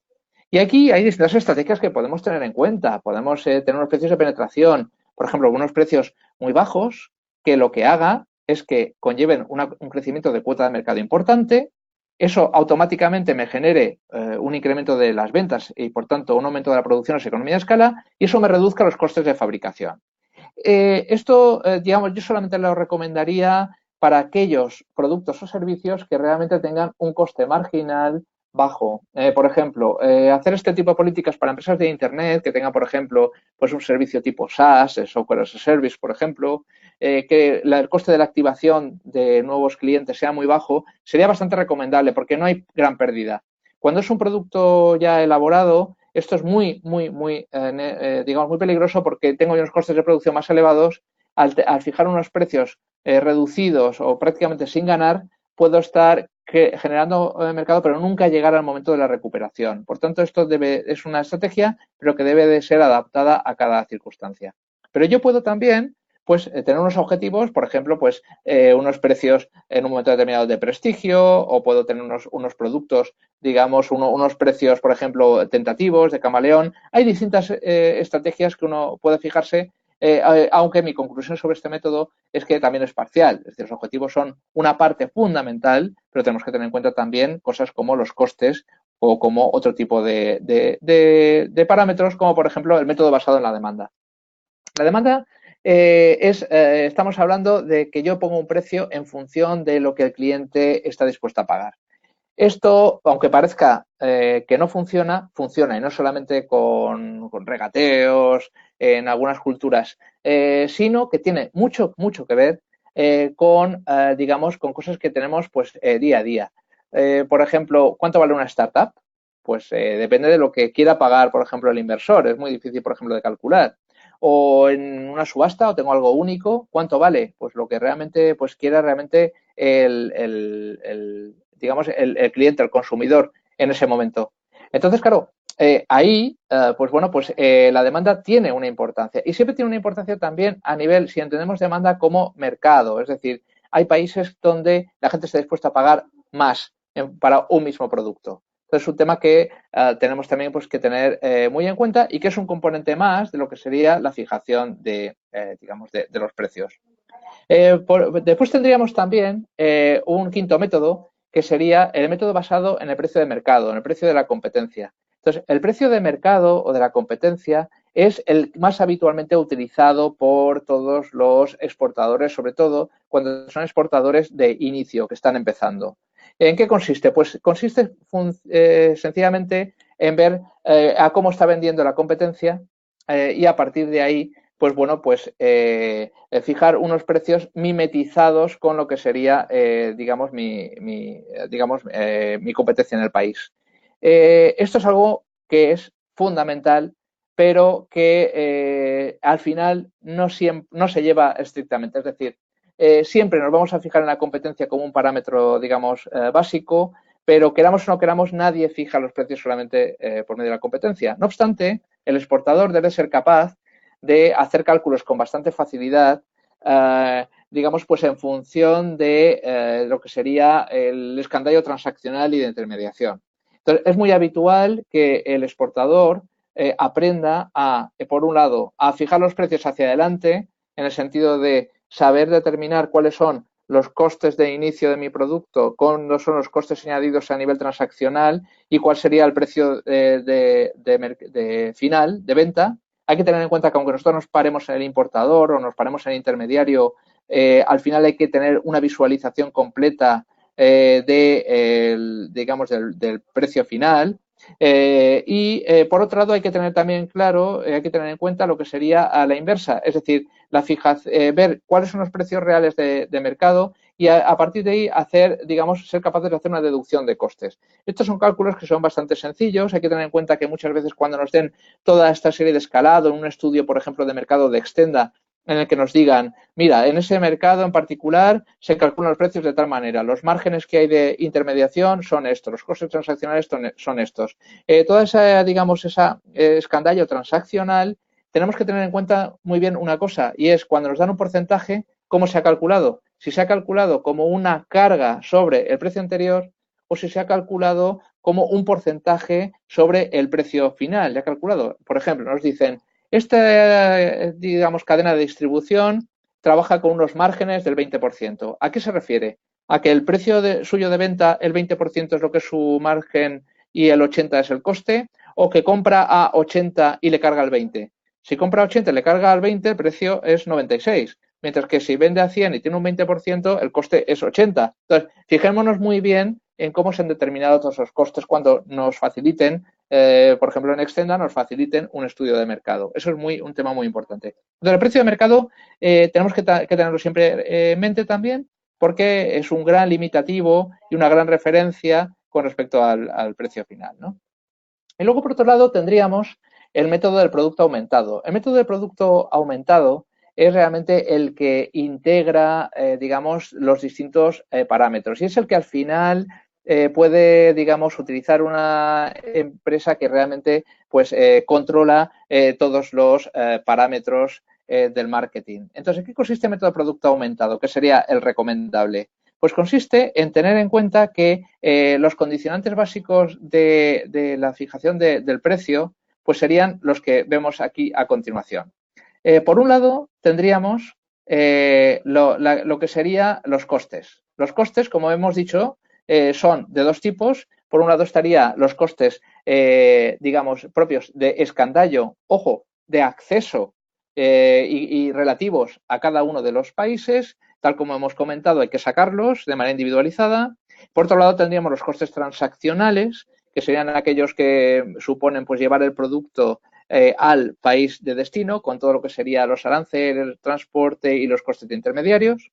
Y aquí hay distintas estrategias que podemos tener en cuenta. Podemos tener unos precios de penetración, por ejemplo, unos precios muy bajos, que lo que haga es que conlleven un crecimiento de cuota de mercado importante, eso automáticamente me genere un incremento de las ventas y, por tanto, un aumento de la producción o economía de escala, y eso me reduzca los costes de fabricación. Esto, digamos, yo solamente lo recomendaría para aquellos productos o servicios que realmente tengan un coste marginal bajo. Por ejemplo, hacer este tipo de políticas para empresas de Internet que tengan, por ejemplo, pues un servicio tipo SaaS, Software as a Service, por ejemplo, que el coste de la activación de nuevos clientes sea muy bajo, sería bastante recomendable porque no hay gran pérdida. Cuando es un producto ya elaborado, esto es muy digamos, muy peligroso porque tengo unos costes de producción más elevados. Al fijar unos precios reducidos o prácticamente sin ganar, puedo estar generando mercado, pero nunca llegar al momento de la recuperación. Por tanto, esto es una estrategia, pero que debe de ser adaptada a cada circunstancia. Pero yo puedo también pues tener unos objetivos, por ejemplo, pues unos precios en un momento determinado de prestigio, o puedo tener unos productos, digamos, unos precios, por ejemplo, tentativos, de camaleón. Hay distintas estrategias que uno puede fijarse, aunque mi conclusión sobre este método es que también es parcial. Es decir, los objetivos son una parte fundamental, pero tenemos que tener en cuenta también cosas como los costes o como otro tipo de parámetros, como por ejemplo el método basado en la demanda. La demanda estamos hablando de que yo pongo un precio en función de lo que el cliente está dispuesto a pagar. Esto, aunque parezca que no funciona, funciona, y no solamente con regateos en algunas culturas, sino que tiene mucho que ver digamos, con cosas que tenemos pues día a día. Por ejemplo, ¿cuánto vale una startup? Pues depende de lo que quiera pagar, por ejemplo, el inversor. Es muy difícil, por ejemplo, de calcular. O en una subasta, o tengo algo único, ¿cuánto vale? Pues lo que realmente pues quiera realmente digamos, el cliente, el consumidor en ese momento. Entonces, claro, ahí, pues bueno, pues la demanda tiene una importancia, y siempre tiene una importancia también a nivel, si entendemos demanda como mercado, es decir, hay países donde la gente está dispuesta a pagar más para un mismo producto. Entonces, es un tema que tenemos también pues, que tener muy en cuenta, y que es un componente más de lo que sería la fijación digamos, de los precios. Después tendríamos también un quinto método, que sería el método basado en el precio de mercado, en el precio de la competencia. Entonces, el precio de mercado o de la competencia es el más habitualmente utilizado por todos los exportadores, sobre todo cuando son exportadores de inicio, que están empezando. ¿En qué consiste? Pues consiste sencillamente en ver a cómo está vendiendo la competencia, y a partir de ahí pues bueno, pues fijar unos precios mimetizados con lo que sería, digamos, mi competencia en el país. Esto es algo que es fundamental, pero que al final no se lleva estrictamente. Es decir, siempre nos vamos a fijar en la competencia como un parámetro, digamos, básico, pero queramos o no queramos, nadie fija los precios solamente por medio de la competencia. No obstante, el exportador debe ser capaz de hacer cálculos con bastante facilidad, digamos, pues en función de lo que sería el escandallo transaccional y de intermediación. Entonces, es muy habitual que el exportador aprenda a, por un lado, a fijar los precios hacia adelante, en el sentido de saber determinar cuáles son los costes de inicio de mi producto, cuáles son los costes añadidos a nivel transaccional y cuál sería el precio de final, de venta. Hay que tener en cuenta que aunque nosotros nos paremos en el importador o nos paremos en el intermediario, al final hay que tener una visualización completa digamos, del precio final. Por otro lado, hay que tener también claro, hay que tener en cuenta lo que sería a la inversa, es decir, ver cuáles son los precios reales de mercado y a partir de ahí digamos, ser capaces de hacer una deducción de costes. Estos son cálculos que son bastante sencillos. Hay que tener en cuenta que muchas veces cuando nos den toda esta serie de escalado en un estudio, por ejemplo, de mercado de Extenda, en el que nos digan, mira, en ese mercado en particular se calculan los precios de tal manera, los márgenes que hay de intermediación son estos, los costes transaccionales son estos. Toda esa, digamos, esa escandallo transaccional, tenemos que tener en cuenta muy bien una cosa, y es cuando nos dan un porcentaje, ¿cómo se ha calculado? Si se ha calculado como una carga sobre el precio anterior o si se ha calculado como un porcentaje sobre el precio final. Ya calculado. Por ejemplo, nos dicen, esta, digamos, cadena de distribución trabaja con unos márgenes del 20%. ¿A qué se refiere? ¿A que el precio suyo de venta, el 20% es lo que es su margen y el 80% es el coste? ¿O que compra a 80 y le carga el 20? Si compra a 80 y le carga al 20, el precio es 96. Mientras que si vende a 100 y tiene un 20%, el coste es 80. Entonces, fijémonos muy bien en cómo se han determinado todos los costes cuando nos faciliten, por ejemplo, en Extenda, nos faciliten un estudio de mercado. Eso es un tema muy importante. Entonces, el precio de mercado tenemos que tenerlo siempre en mente también porque es un gran limitativo y una gran referencia con respecto al precio final, ¿no? Y luego, por otro lado, tendríamos el método del producto aumentado. El método del producto aumentado es realmente el que integra, digamos, los distintos parámetros y es el que al final puede, digamos, utilizar una empresa que realmente pues controla todos los parámetros del marketing. Entonces, ¿en qué consiste el método de producto aumentado? ¿Qué sería el recomendable? Pues consiste en tener en cuenta que los condicionantes básicos de la fijación del precio pues serían los que vemos aquí a continuación. Por un lado, tendríamos lo que serían los costes. Los costes, como hemos dicho, son de dos tipos. Por un lado estarían los costes, digamos, propios de escandallo, ojo, de acceso y relativos a cada uno de los países. Tal como hemos comentado, hay que sacarlos de manera individualizada. Por otro lado, tendríamos los costes transaccionales, que serían aquellos que suponen pues llevar el producto al país de destino, con todo lo que sería los aranceles, el transporte y los costes de intermediarios.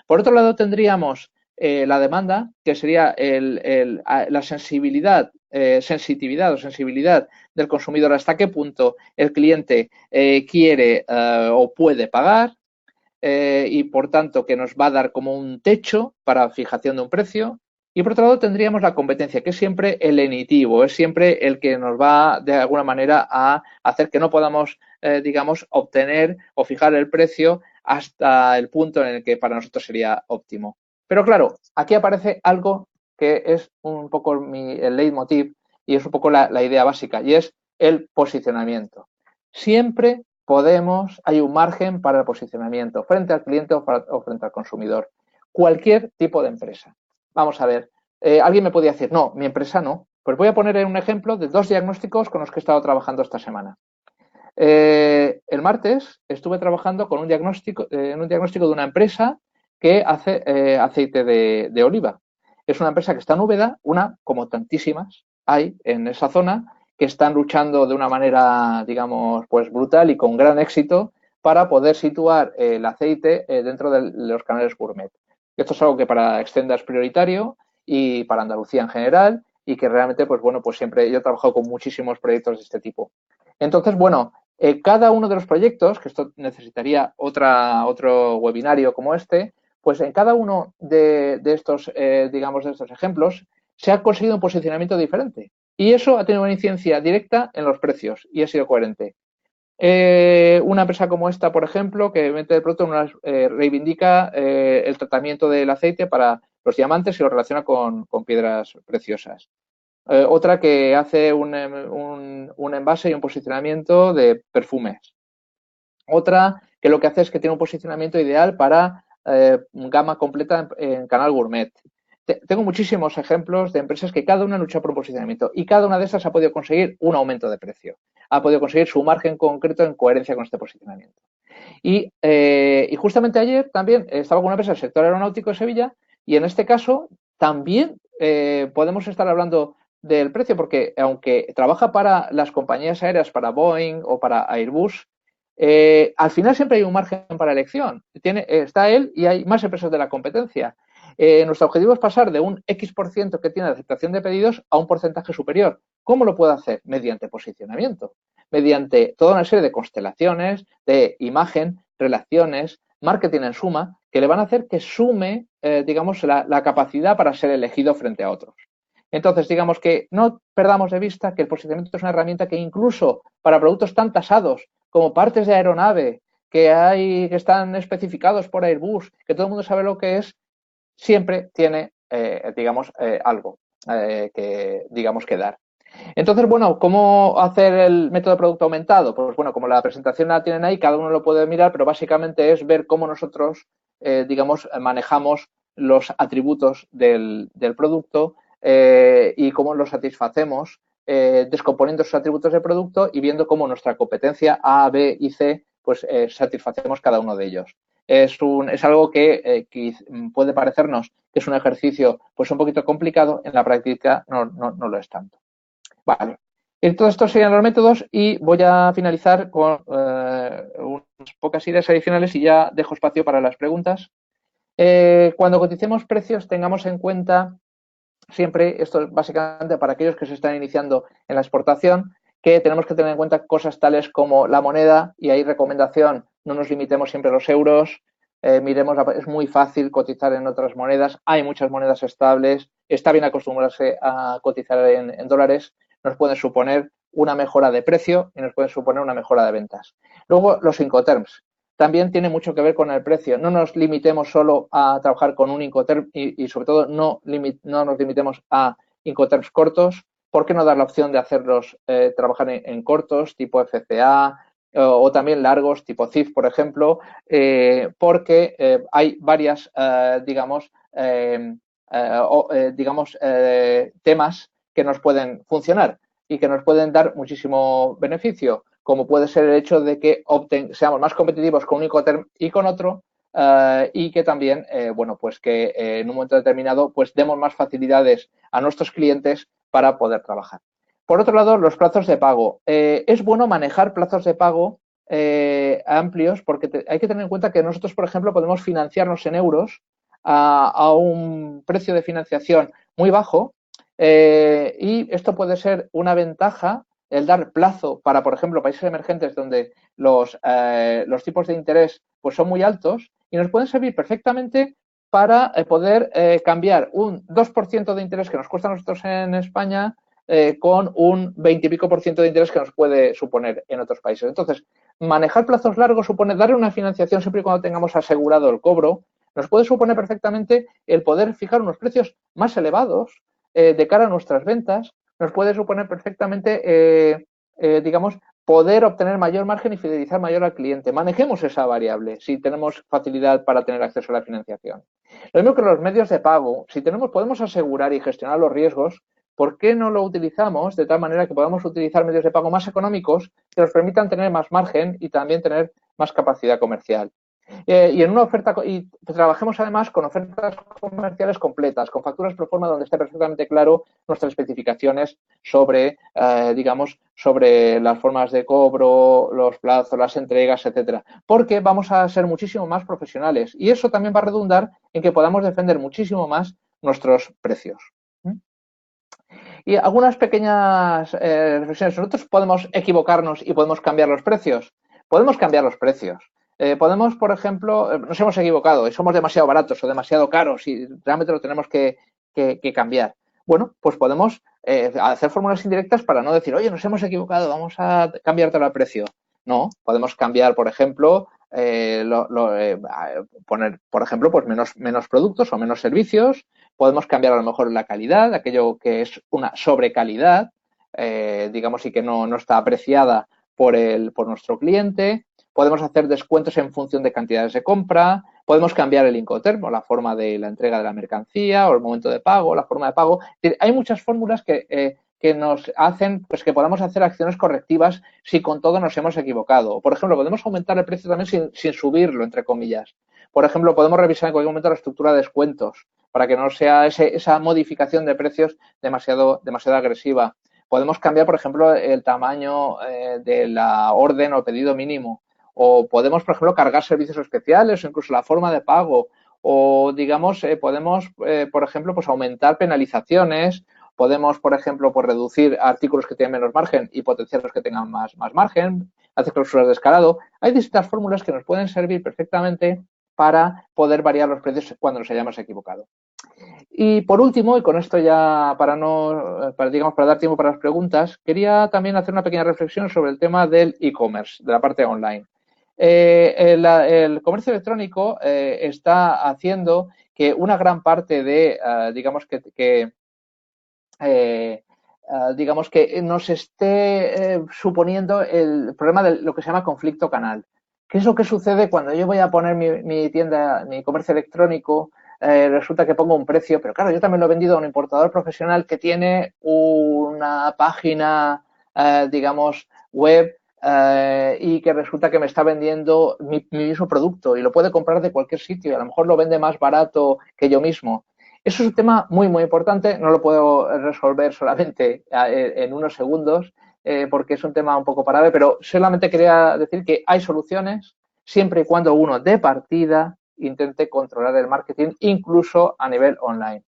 Por otro lado, tendríamos la demanda, que sería la sensitividad o sensibilidad del consumidor, hasta qué punto el cliente quiere o puede pagar. Y por tanto que nos va a dar como un techo para fijación de un precio. Y por otro lado tendríamos la competencia, que es siempre el lenitivo, es siempre el que nos va de alguna manera a hacer que no podamos, digamos, obtener o fijar el precio hasta el punto en el que para nosotros sería óptimo. Pero claro, aquí aparece algo que es un poco el leitmotiv y es un poco la idea básica y es el posicionamiento. Siempre hay un margen para el posicionamiento frente al cliente o frente al consumidor. Cualquier tipo de empresa. Vamos a ver, alguien me podría decir, no, mi empresa no. Pues voy a poner un ejemplo de dos diagnósticos con los que he estado trabajando esta semana. El martes estuve trabajando en un diagnóstico de una empresa que hace aceite de oliva. Es una empresa que está en Úbeda, como tantísimas hay en esa zona, que están luchando de una manera, digamos, pues brutal y con gran éxito para poder situar el aceite dentro de los canales gourmet. Esto es algo que para Extenda es prioritario y para Andalucía en general y que realmente, pues bueno, pues siempre yo he trabajado con muchísimos proyectos de este tipo. Entonces, bueno, cada uno de los proyectos, que esto necesitaría otro webinario como este, pues en cada uno de estos, digamos, de estos ejemplos, se ha conseguido un posicionamiento diferente. Y eso ha tenido una incidencia directa en los precios y ha sido coherente. Una empresa como esta, por ejemplo, que vende el producto, reivindica el tratamiento del aceite para los diamantes y lo relaciona con piedras preciosas. Otra que hace un envase y un posicionamiento de perfumes. Otra que lo que hace es que tiene un posicionamiento ideal para gama completa en canal gourmet. Tengo muchísimos ejemplos de empresas que cada una lucha por un posicionamiento y cada una de esas ha podido conseguir un aumento de precio. Ha podido conseguir su margen concreto en coherencia con este posicionamiento. Y justamente ayer también estaba con una empresa del sector aeronáutico de Sevilla y en este caso también podemos estar hablando del precio porque aunque trabaja para las compañías aéreas, para Boeing o para Airbus, al final siempre hay un margen para elección. Está él y hay más empresas de la competencia. Nuestro objetivo es pasar de un X% que tiene de aceptación de pedidos a un porcentaje superior. ¿Cómo lo puedo hacer? Mediante posicionamiento, mediante toda una serie de constelaciones, de imagen, relaciones, marketing en suma, que le van a hacer que sume, digamos, la capacidad para ser elegido frente a otros. Entonces, digamos que no perdamos de vista que el posicionamiento es una herramienta que incluso para productos tan tasados como partes de aeronave que están especificados por Airbus, que todo el mundo sabe lo que es, siempre tiene, digamos, algo que dar. Entonces, bueno, ¿cómo hacer el método de producto aumentado? Pues bueno, como la presentación la tienen ahí, cada uno lo puede mirar, pero básicamente es ver cómo nosotros, digamos, manejamos los atributos del producto y cómo los satisfacemos, descomponiendo esos atributos del producto y viendo cómo nuestra competencia A, B y C, pues satisfacemos cada uno de ellos. Es algo que puede parecernos que es un ejercicio pues un poquito complicado, en la práctica no lo es tanto. Vale. Todos estos serían los métodos y voy a finalizar con unas pocas ideas adicionales y ya dejo espacio para las preguntas. Cuando coticemos precios, tengamos en cuenta siempre, esto es básicamente para aquellos que se están iniciando en la exportación, que tenemos que tener en cuenta cosas tales como la moneda, y ahí recomendación, no nos limitemos siempre a los euros, miremos, es muy fácil cotizar en otras monedas, hay muchas monedas estables, está bien acostumbrarse a cotizar en dólares, nos pueden suponer una mejora de precio y nos pueden suponer una mejora de ventas. Luego, los Incoterms. También tiene mucho que ver con el precio. No nos limitemos solo a trabajar con un Incoterm y sobre todo no nos limitemos a Incoterms cortos. ¿Por qué no dar la opción de hacerlos trabajar en cortos, tipo FCA, o también largos, tipo CIF, por ejemplo? Porque hay varias, temas que nos pueden funcionar y que nos pueden dar muchísimo beneficio, como puede ser el hecho de que seamos más competitivos con un Incoterm y con otro, y que también, pues que en un momento determinado pues demos más facilidades a nuestros clientes para poder trabajar. Por otro lado, los plazos de pago. Es bueno manejar plazos de pago amplios porque hay que tener en cuenta que nosotros, por ejemplo, podemos financiarnos en euros a un precio de financiación muy bajo, y esto puede ser una ventaja, el dar plazo para, por ejemplo, países emergentes donde los tipos de interés pues son muy altos y nos pueden servir perfectamente para poder cambiar un 2% de interés que nos cuesta a nosotros en España con un 20 y pico por ciento de interés que nos puede suponer en otros países. Entonces, manejar plazos largos supone darle una financiación siempre y cuando tengamos asegurado el cobro, nos puede suponer perfectamente el poder fijar unos precios más elevados de cara a nuestras ventas, nos puede suponer perfectamente, digamos, poder obtener mayor margen y fidelizar mayor al cliente. Manejemos esa variable si tenemos facilidad para tener acceso a la financiación. Lo mismo que los medios de pago, si podemos asegurar y gestionar los riesgos, ¿por qué no lo utilizamos de tal manera que podamos utilizar medios de pago más económicos que nos permitan tener más margen y también tener más capacidad comercial? Y en una oferta, y trabajemos además con ofertas comerciales completas, con facturas pro forma donde esté perfectamente claro nuestras especificaciones sobre, sobre las formas de cobro, los plazos, las entregas, etcétera. Porque vamos a ser muchísimo más profesionales y eso también va a redundar en que podamos defender muchísimo más nuestros precios. Y algunas pequeñas reflexiones. Nosotros podemos equivocarnos y podemos cambiar los precios. Podemos cambiar los precios. Podemos, por ejemplo, nos hemos equivocado y somos demasiado baratos o demasiado caros y realmente lo tenemos que cambiar. Bueno, pues podemos hacer fórmulas indirectas para no decir, oye, nos hemos equivocado, vamos a cambiártelo al precio. No, podemos cambiar, por ejemplo, poner, por ejemplo, pues menos productos o menos servicios. Podemos cambiar a lo mejor la calidad, aquello que es una sobrecalidad, digamos, y que no está apreciada por nuestro cliente. Podemos hacer descuentos en función de cantidades de compra. Podemos cambiar el Incoterm, la forma de la entrega de la mercancía o el momento de pago, la forma de pago. Hay muchas fórmulas que nos hacen pues que podamos hacer acciones correctivas si con todo nos hemos equivocado. Por ejemplo, podemos aumentar el precio también sin subirlo, entre comillas. Por ejemplo, podemos revisar en cualquier momento la estructura de descuentos para que no sea esa modificación de precios demasiado agresiva. Podemos cambiar, por ejemplo, el tamaño de la orden o pedido mínimo. O podemos, por ejemplo, cargar servicios especiales o incluso la forma de pago. O, digamos, podemos, por ejemplo, pues aumentar penalizaciones. Podemos, por ejemplo, pues reducir artículos que tienen menos margen y potenciar los que tengan más margen, hacer cláusulas de escalado. Hay distintas fórmulas que nos pueden servir perfectamente para poder variar los precios cuando nos hayamos equivocado. Y por último, y con esto ya para dar tiempo para las preguntas, quería también hacer una pequeña reflexión sobre el tema del e-commerce, de la parte online. El comercio electrónico está haciendo que una gran parte de, digamos que nos esté suponiendo el problema de lo que se llama conflicto canal. ¿Qué es lo que sucede cuando yo voy a poner mi tienda, mi comercio electrónico? Resulta que pongo un precio, pero claro, yo también lo he vendido a un importador profesional que tiene una página, digamos, web y que resulta que me está vendiendo mi mismo producto y lo puede comprar de cualquier sitio y a lo mejor lo vende más barato que yo mismo. Eso es un tema muy importante, no lo puedo resolver solamente en unos segundos porque es un tema un poco parable, pero solamente quería decir que hay soluciones siempre y cuando uno de partida intente controlar el marketing incluso a nivel online.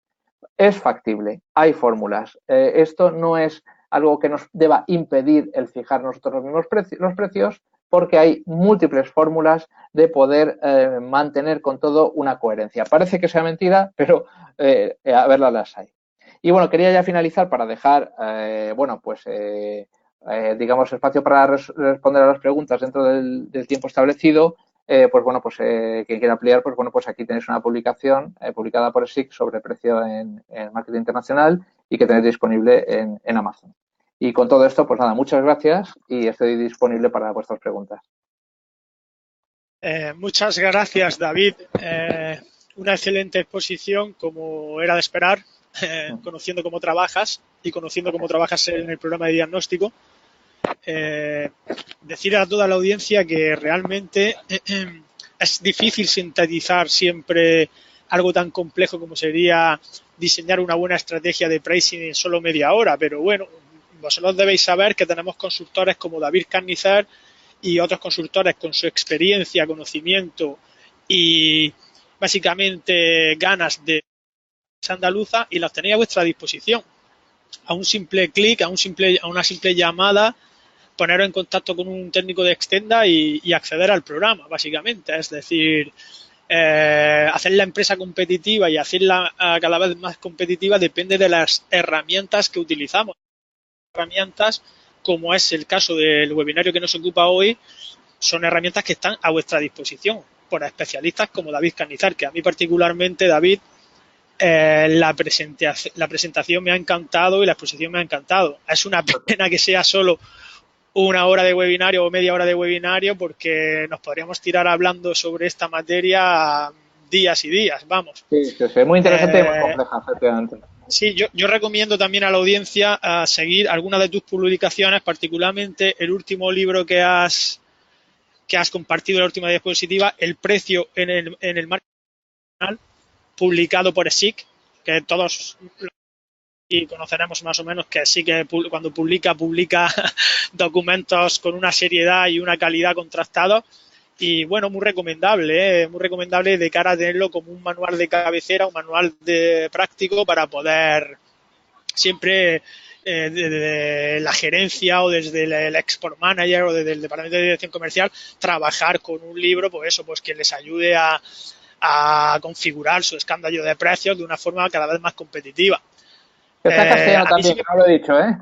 Es factible, hay fórmulas. Esto no es algo que nos deba impedir el fijar nosotros los mismos los precios, porque hay múltiples fórmulas de poder mantener con todo una coherencia. Parece que sea mentira, pero a verlas las hay. Y bueno, quería ya finalizar para dejar, digamos, espacio para responder a las preguntas dentro del tiempo establecido. Quien quiera ampliar, pues aquí tenéis una publicación publicada por SIC sobre precio en marketing internacional y que tenéis disponible en Amazon. Y con todo esto, pues nada, muchas gracias y estoy disponible para vuestras preguntas. Muchas gracias, David. Una excelente exposición, como era de esperar, conociendo cómo trabajas y conociendo cómo trabajas en el programa de diagnóstico. Decir a toda la audiencia que realmente es difícil sintetizar siempre algo tan complejo como sería diseñar una buena estrategia de pricing en solo media hora, pero bueno, vosotros debéis saber que tenemos consultores como David Carnicer y otros consultores con su experiencia, conocimiento y básicamente ganas de andaluza y los tenéis a vuestra disposición. A un simple clic, a una simple llamada, poneros en contacto con un técnico de Extenda y acceder al programa, básicamente. Es decir, hacer la empresa competitiva y hacerla cada vez más competitiva depende de las herramientas que utilizamos. Herramientas, como es el caso del webinario que nos ocupa hoy, son herramientas que están a vuestra disposición por especialistas como David Carnicer, que a mí particularmente, David, la presentación me ha encantado y la exposición me ha encantado. Es una pena que sea solo una hora de webinario o media hora de webinario, porque nos podríamos tirar hablando sobre esta materia días y días, vamos. Sí, es muy interesante y muy compleja, efectivamente. Sí, yo recomiendo también a la audiencia seguir algunas de tus publicaciones, particularmente el último libro que has compartido en la última diapositiva, El precio en el marketing, publicado por SIC, que todos y conoceremos más o menos que sí que cuando publica documentos con una seriedad y una calidad contrastados. Y bueno, muy recomendable de cara a tenerlo como un manual de cabecera, un manual de práctico para poder siempre desde la gerencia o desde el export manager o desde el departamento de dirección comercial trabajar con un libro, pues que les ayude a configurar su escándalo de precios de una forma cada vez más competitiva. Está castellano también, no lo he dicho, ¿eh?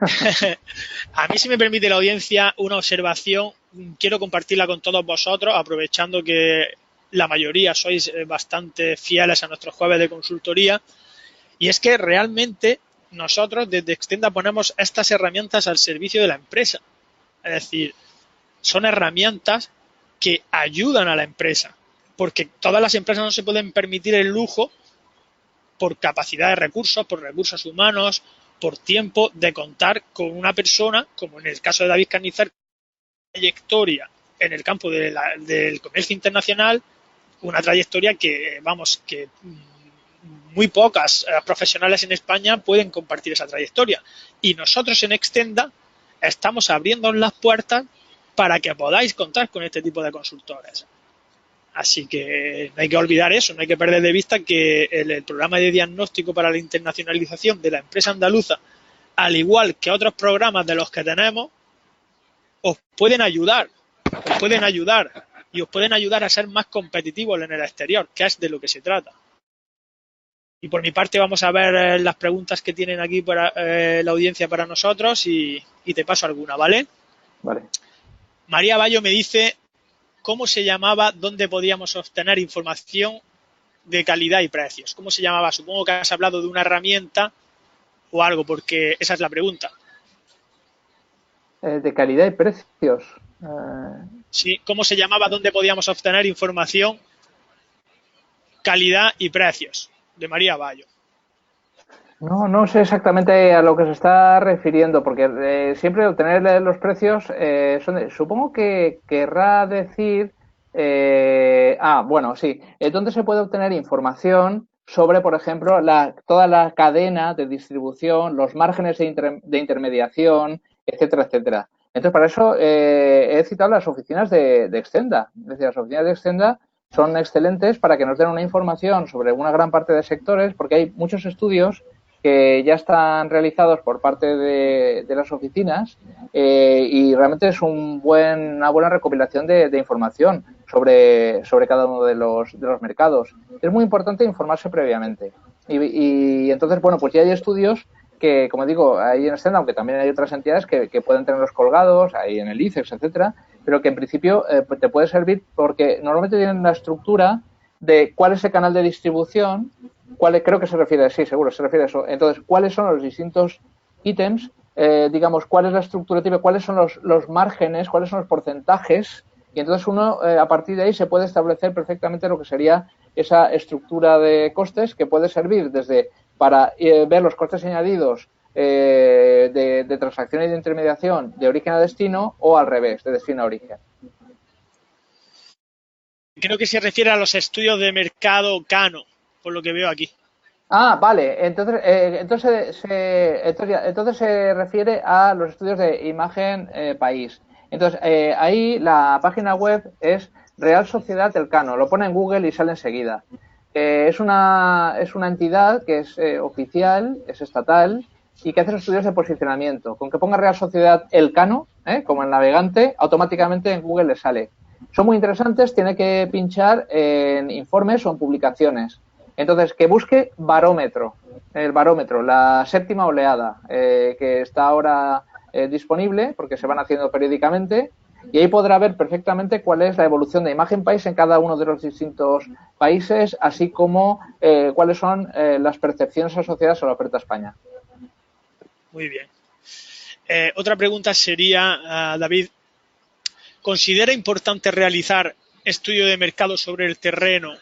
A mí, si me permite la audiencia, una observación quiero compartirla con todos vosotros, aprovechando que la mayoría sois bastante fieles a nuestros jueves de consultoría. Y es que realmente nosotros desde Extenda ponemos estas herramientas al servicio de la empresa. Es decir, son herramientas que ayudan a la empresa, porque todas las empresas no se pueden permitir el lujo, por capacidad de recursos, por recursos humanos, por tiempo, de contar con una persona, como en el caso de David Carnicer, trayectoria en el campo del comercio internacional, una trayectoria que, vamos, que muy pocas profesionales en España pueden compartir esa trayectoria. Y nosotros en Extenda estamos abriendo las puertas para que podáis contar con este tipo de consultores. Así que no hay que olvidar eso, no hay que perder de vista que el programa de diagnóstico para la internacionalización de la empresa andaluza, al igual que otros programas de los que tenemos, os pueden ayudar y os pueden ayudar a ser más competitivos en el exterior, que es de lo que se trata. Y por mi parte vamos a ver las preguntas que tienen aquí para la audiencia para nosotros y te paso alguna, ¿vale? Vale. María Bayo me dice cómo se llamaba, dónde podíamos obtener información de calidad y precios. ¿Cómo se llamaba? Supongo que has hablado de una herramienta o algo, porque esa es la pregunta. De calidad y precios. Sí, ¿cómo se llamaba, dónde podíamos obtener información, calidad y precios? De María Bayo. No sé exactamente a lo que se está refiriendo, porque siempre obtener los precios, supongo que querrá decir, bueno, sí, ¿dónde se puede obtener información sobre, por ejemplo, toda la cadena de distribución, los márgenes de intermediación, etcétera, etcétera? Entonces, para eso he citado las oficinas de Extenda. Es decir, las oficinas de Extenda son excelentes para que nos den una información sobre una gran parte de sectores, porque hay muchos estudios que ya están realizados por parte de las oficinas y realmente es una buena recopilación de información sobre cada uno de los mercados. Es muy importante informarse previamente. Y entonces, bueno, pues ya hay estudios que, como digo, hay en Extenda, aunque también hay otras entidades que pueden tenerlos colgados, hay en el ICEX, etcétera, pero que en principio te puede servir porque normalmente tienen una estructura de cuál es el canal de distribución, creo que se refiere, sí, seguro, se refiere a eso. Entonces, ¿cuáles son los distintos ítems? Digamos, ¿cuál es la estructura típica? ¿Cuáles son los márgenes? ¿Cuáles son los porcentajes? Y entonces uno, a partir de ahí, se puede establecer perfectamente lo que sería esa estructura de costes que puede servir desde para ver los costes añadidos de transacción y de intermediación de origen a destino o al revés, de destino a origen. Creo que se refiere a los estudios de mercado Cano, por lo que veo aquí. Vale. Entonces se refiere a los estudios de imagen país. Entonces, ahí la página web es Real Sociedad Elcano. Lo pone en Google y sale enseguida. Es una entidad que es oficial, es estatal y que hace estudios de posicionamiento. Con que ponga Real Sociedad Elcano, como el navegante, automáticamente en Google le sale. Son muy interesantes, tiene que pinchar en informes o en publicaciones. Entonces, que busque barómetro, el barómetro, la séptima oleada, que está ahora disponible, porque se van haciendo periódicamente, y ahí podrá ver perfectamente cuál es la evolución de imagen país en cada uno de los distintos países, así como cuáles son las percepciones asociadas a la oferta España. Muy bien. Otra pregunta sería, David, ¿considera importante realizar estudio de mercado sobre el terreno,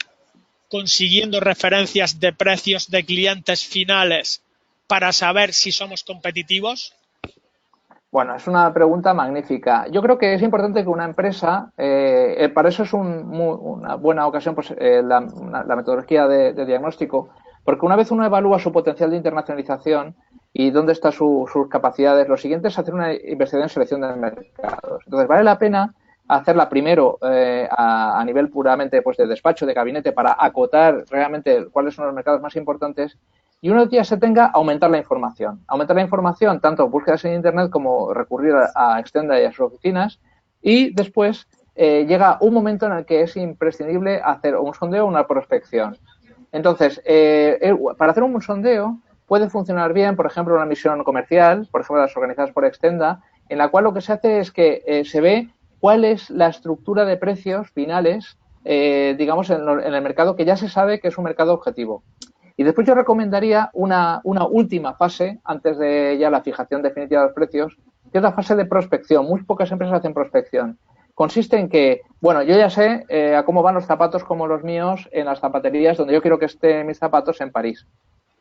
consiguiendo referencias de precios de clientes finales para saber si somos competitivos? Bueno, es una pregunta magnífica. Yo creo que es importante que una empresa, para eso es una buena ocasión pues, la metodología de diagnóstico, porque una vez uno evalúa su potencial de internacionalización y dónde están sus capacidades, lo siguiente es hacer una investigación en selección de mercados. Entonces, vale la pena hacerla primero a nivel puramente pues, de despacho, de gabinete, para acotar realmente cuáles son los mercados más importantes. Y una vez ya se tenga, aumentar la información. Aumentar la información, tanto búsquedas en Internet como recurrir a Extenda y a sus oficinas. Y después llega un momento en el que es imprescindible hacer un sondeo o una prospección. Entonces, para hacer un sondeo puede funcionar bien, por ejemplo, una misión comercial, por ejemplo, las organizadas por Extenda, en la cual lo que se hace es que se ve cuál es la estructura de precios finales, digamos, en el mercado que ya se sabe que es un mercado objetivo. Y después yo recomendaría una última fase, antes de ya la fijación definitiva de los precios, que es la fase de prospección. Muy pocas empresas hacen prospección. Consiste en que, bueno, yo ya sé a cómo van los zapatos como los míos en las zapaterías donde yo quiero que estén mis zapatos en París.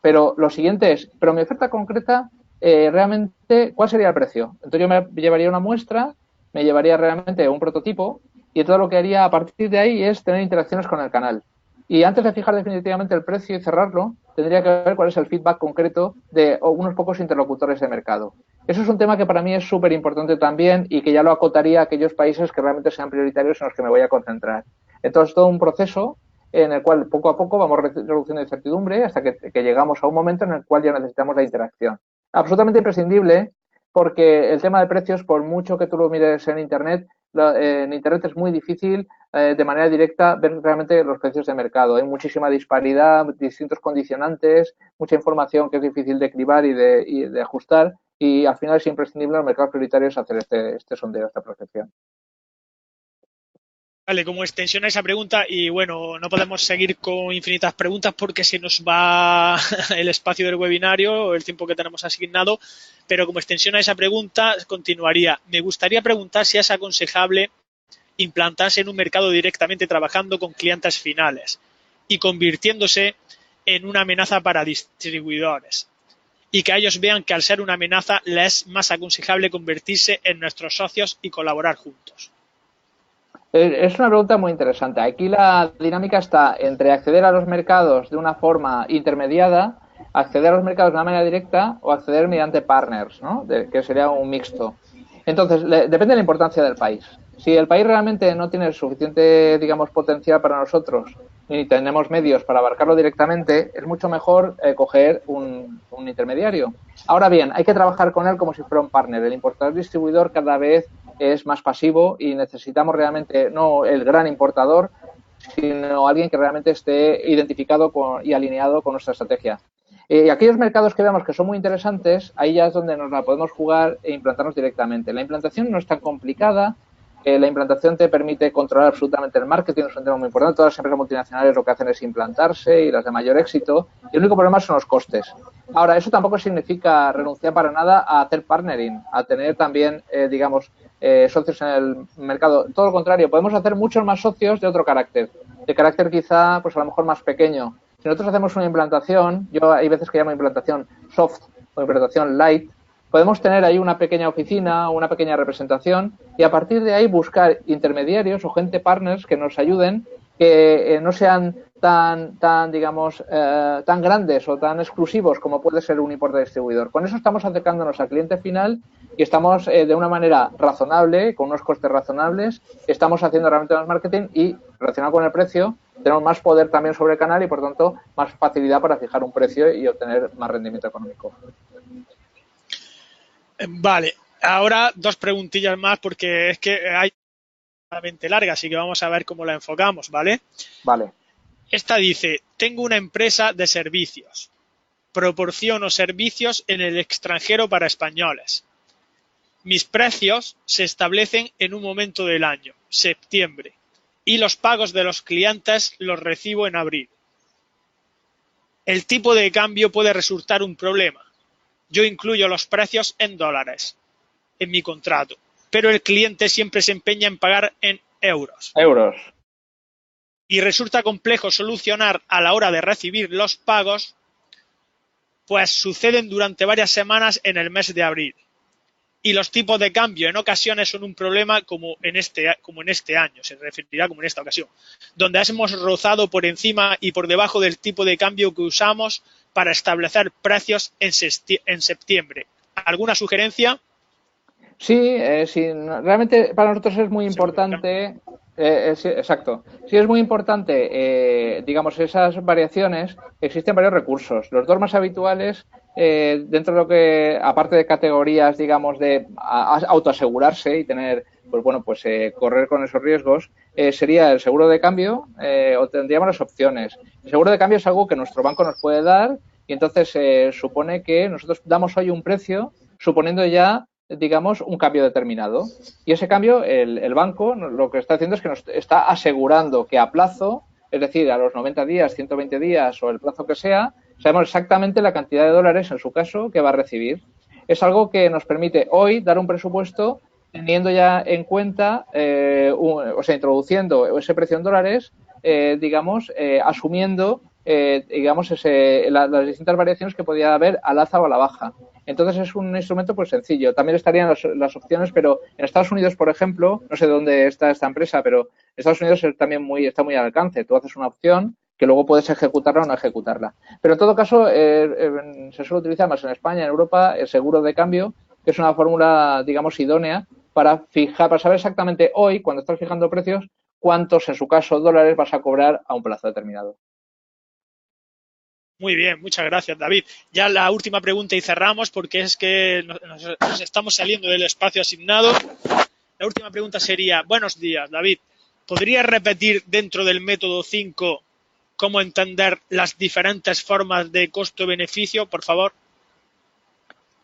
Pero lo siguiente es, pero mi oferta concreta, realmente, ¿cuál sería el precio? Entonces yo me llevaría una muestra, me llevaría realmente un prototipo y todo lo que haría a partir de ahí es tener interacciones con el canal. Y antes de fijar definitivamente el precio y cerrarlo, tendría que ver cuál es el feedback concreto de unos pocos interlocutores de mercado. Eso es un tema que para mí es súper importante también y que ya lo acotaría a aquellos países que realmente sean prioritarios en los que me voy a concentrar. Entonces, todo un proceso en el cual poco a poco vamos reduciendo incertidumbre hasta que llegamos a un momento en el cual ya necesitamos la interacción. Absolutamente imprescindible porque el tema de precios, por mucho que tú lo mires en Internet es muy difícil de manera directa ver realmente los precios de mercado. Hay muchísima disparidad, distintos condicionantes, mucha información que es difícil de cribar y de ajustar y al final es imprescindible en los mercados prioritarios hacer este sondeo, esta prospección. Vale, como extensión a esa pregunta, y bueno, no podemos seguir con infinitas preguntas porque se nos va el espacio del webinario, el tiempo que tenemos asignado, pero como extensión a esa pregunta continuaría. Me gustaría preguntar si es aconsejable implantarse en un mercado directamente trabajando con clientes finales y convirtiéndose en una amenaza para distribuidores y que ellos vean que al ser una amenaza les es más aconsejable convertirse en nuestros socios y colaborar juntos. Es una pregunta muy interesante. Aquí la dinámica está entre acceder a los mercados de una forma intermediada, acceder a los mercados de una manera directa o acceder mediante partners, ¿no? Que sería un mixto. Entonces, depende de la importancia del país. Si el país realmente no tiene suficiente, digamos, potencial para nosotros ni tenemos medios para abarcarlo directamente, es mucho mejor coger un intermediario. Ahora bien, hay que trabajar con él como si fuera un partner. El importador distribuidor cada vez es más pasivo y necesitamos realmente no el gran importador, sino alguien que realmente esté identificado y alineado con nuestra estrategia. Y aquellos mercados que vemos que son muy interesantes, ahí ya es donde nos la podemos jugar e implantarnos directamente. La implantación no es tan complicada. La implantación te permite controlar absolutamente el marketing, es un tema muy importante. Todas las empresas multinacionales lo que hacen es implantarse y las de mayor éxito. Y el único problema son los costes. Ahora, eso tampoco significa renunciar para nada a hacer partnering, a tener también, digamos, socios en el mercado. Todo lo contrario, podemos hacer muchos más socios de otro carácter. De carácter quizá, pues a lo mejor más pequeño. Si nosotros hacemos una implantación, yo hay veces que llamo implantación soft o implantación light, podemos tener ahí una pequeña oficina, una pequeña representación y a partir de ahí buscar intermediarios o gente partners que nos ayuden, que no sean tan digamos, tan grandes o tan exclusivos como puede ser un importador distribuidor. Con eso estamos acercándonos al cliente final y estamos de una manera razonable, con unos costes razonables, estamos haciendo realmente más marketing y relacionado con el precio, tenemos más poder también sobre el canal y por tanto más facilidad para fijar un precio y obtener más rendimiento económico. Vale, ahora dos preguntillas más porque es que hay una mente larga, así que vamos a ver cómo la enfocamos, ¿vale? Vale. Esta dice, tengo una empresa de servicios, proporciono servicios en el extranjero para españoles. Mis precios se establecen en un momento del año, septiembre, y los pagos de los clientes los recibo en abril. El tipo de cambio puede resultar un problema. Yo incluyo los precios en dólares en mi contrato, pero el cliente siempre se empeña en pagar en euros. Y resulta complejo solucionar a la hora de recibir los pagos, pues suceden durante varias semanas en el mes de abril. Y los tipos de cambio en ocasiones son un problema como en este año, se referirá como en esta ocasión, donde hemos rozado por encima y por debajo del tipo de cambio que usamos para establecer precios en septiembre. ¿Alguna sugerencia? Sí, sí, realmente para nosotros es muy importante, sí, exacto, sí es muy importante, digamos, esas variaciones, existen varios recursos. Los dos más habituales, dentro de lo que, aparte de categorías, digamos, de autoasegurarse y tener, pues bueno, pues correr con esos riesgos, sería el seguro de cambio o tendríamos las opciones. El seguro de cambio es algo que nuestro banco nos puede dar y entonces supone que nosotros damos hoy un precio suponiendo ya digamos, un cambio determinado. Y ese cambio, el banco lo que está haciendo es que nos está asegurando que a plazo, es decir, a los 90 días, 120 días o el plazo que sea, sabemos exactamente la cantidad de dólares, en su caso, que va a recibir. Es algo que nos permite hoy dar un presupuesto teniendo ya en cuenta, o sea, introduciendo ese precio en dólares, digamos, asumiendo, digamos, las distintas variaciones que podía haber al alza o a la baja. Entonces es un instrumento pues sencillo. También estarían las opciones, pero en Estados Unidos, por ejemplo, no sé dónde está esta empresa, pero en Estados Unidos también está muy al alcance. Tú haces una opción que luego puedes ejecutarla o no ejecutarla. Pero en todo caso, se suele utilizar más en España, en Europa, el seguro de cambio, que es una fórmula, digamos, idónea para saber exactamente hoy, cuando estás fijando precios, cuántos, en su caso, dólares vas a cobrar a un plazo determinado. Muy bien, muchas gracias, David. Ya la última pregunta y cerramos porque es que nos estamos saliendo del espacio asignado. La última pregunta sería, buenos días, David. ¿Podrías repetir dentro del método 5 cómo entender las diferentes formas de costo-beneficio, por favor?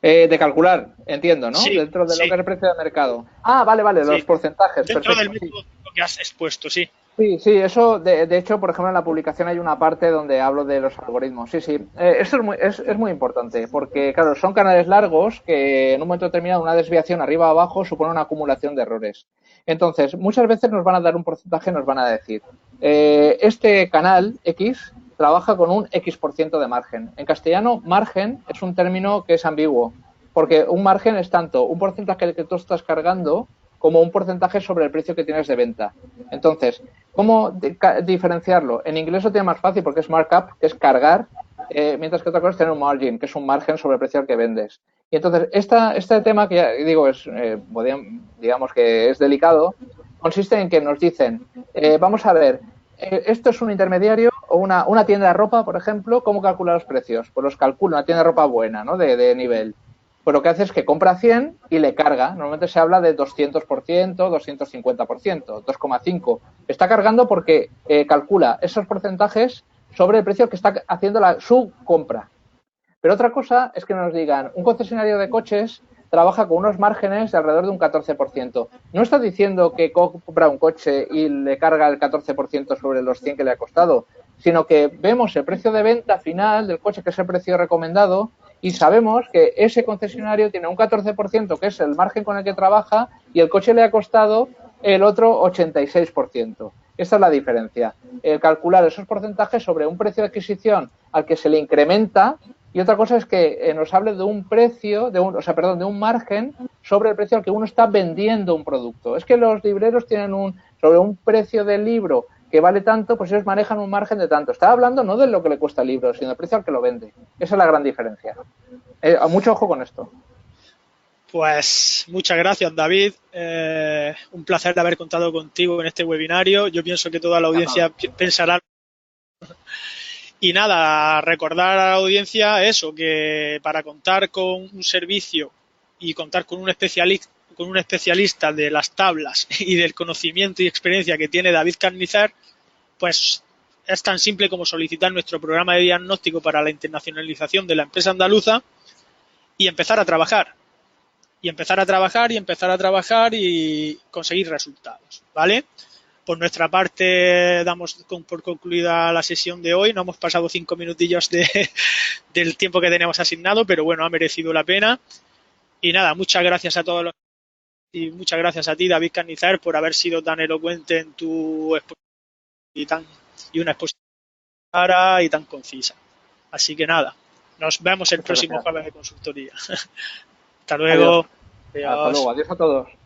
De calcular, entiendo, ¿no? Sí, Dentro de lo sí, que es el precio de mercado. Ah, vale, sí. los porcentajes, Dentro del perfecto. método 5 que has expuesto, sí. Sí, sí, eso, de hecho, por ejemplo, en la publicación hay una parte donde hablo de los algoritmos. Sí, sí, eso es muy importante, porque, claro, son canales largos que en un momento determinado una desviación arriba o abajo supone una acumulación de errores. Entonces, muchas veces nos van a dar un porcentaje, nos van a decir, este canal X trabaja con un X% de margen. En castellano, margen es un término que es ambiguo, porque un margen es tanto un porcentaje que tú estás cargando como un porcentaje sobre el precio que tienes de venta. Entonces, ¿cómo diferenciarlo? En inglés lo tiene más fácil porque es markup, que es cargar, mientras que otra cosa es tener un margin, que es un margen sobre el precio al que vendes. Y entonces, este tema que ya digo es, digamos que es delicado, consiste en que nos dicen, vamos a ver, esto es un intermediario o una tienda de ropa, por ejemplo, ¿cómo calcula los precios? Pues los calcula una tienda de ropa buena, ¿no? De nivel. Pues lo que hace es que compra 100 y le carga. Normalmente se habla de 200%, 250%, 2,5%. Está cargando porque calcula esos porcentajes sobre el precio que está haciendo su compra. Pero otra cosa es que nos digan, un concesionario de coches trabaja con unos márgenes de alrededor de un 14%. No está diciendo que compra un coche y le carga el 14% sobre los 100 que le ha costado, sino que vemos el precio de venta final del coche, que es el precio recomendado, y sabemos que ese concesionario tiene un 14%, que es el margen con el que trabaja, y el coche le ha costado el otro 86%. Esta es la diferencia. El calcular esos porcentajes sobre un precio de adquisición al que se le incrementa, y otra cosa es que nos hable de un precio, de un margen sobre el precio al que uno está vendiendo un producto. Es que los libreros tienen sobre un precio del libro que vale tanto, pues ellos manejan un margen de tanto. Está hablando no de lo que le cuesta el libro, sino del precio al que lo vende. Esa es la gran diferencia. Mucho ojo con esto. Pues muchas gracias, David. Un placer de haber contado contigo en este webinario. Yo pienso que toda la audiencia pensará. Y nada, recordar a la audiencia eso, que para contar con un servicio y contar con un especialista de las tablas y del conocimiento y experiencia que tiene David Carnicer, pues es tan simple como solicitar nuestro programa de diagnóstico para la internacionalización de la empresa andaluza y empezar a trabajar. Y empezar a trabajar y empezar a trabajar y conseguir resultados, ¿vale? Por nuestra parte, damos por concluida la sesión de hoy. No hemos pasado 5 minutillos del tiempo que tenemos asignado, pero bueno, ha merecido la pena. Y nada, muchas gracias a todos y muchas gracias a ti, David Carnicer, por haber sido tan elocuente en tu exposición y una exposición clara y tan concisa. Así que nada, nos vemos el próximo jueves de consultoría. Hasta luego. Adiós. Hasta luego. Adiós a todos.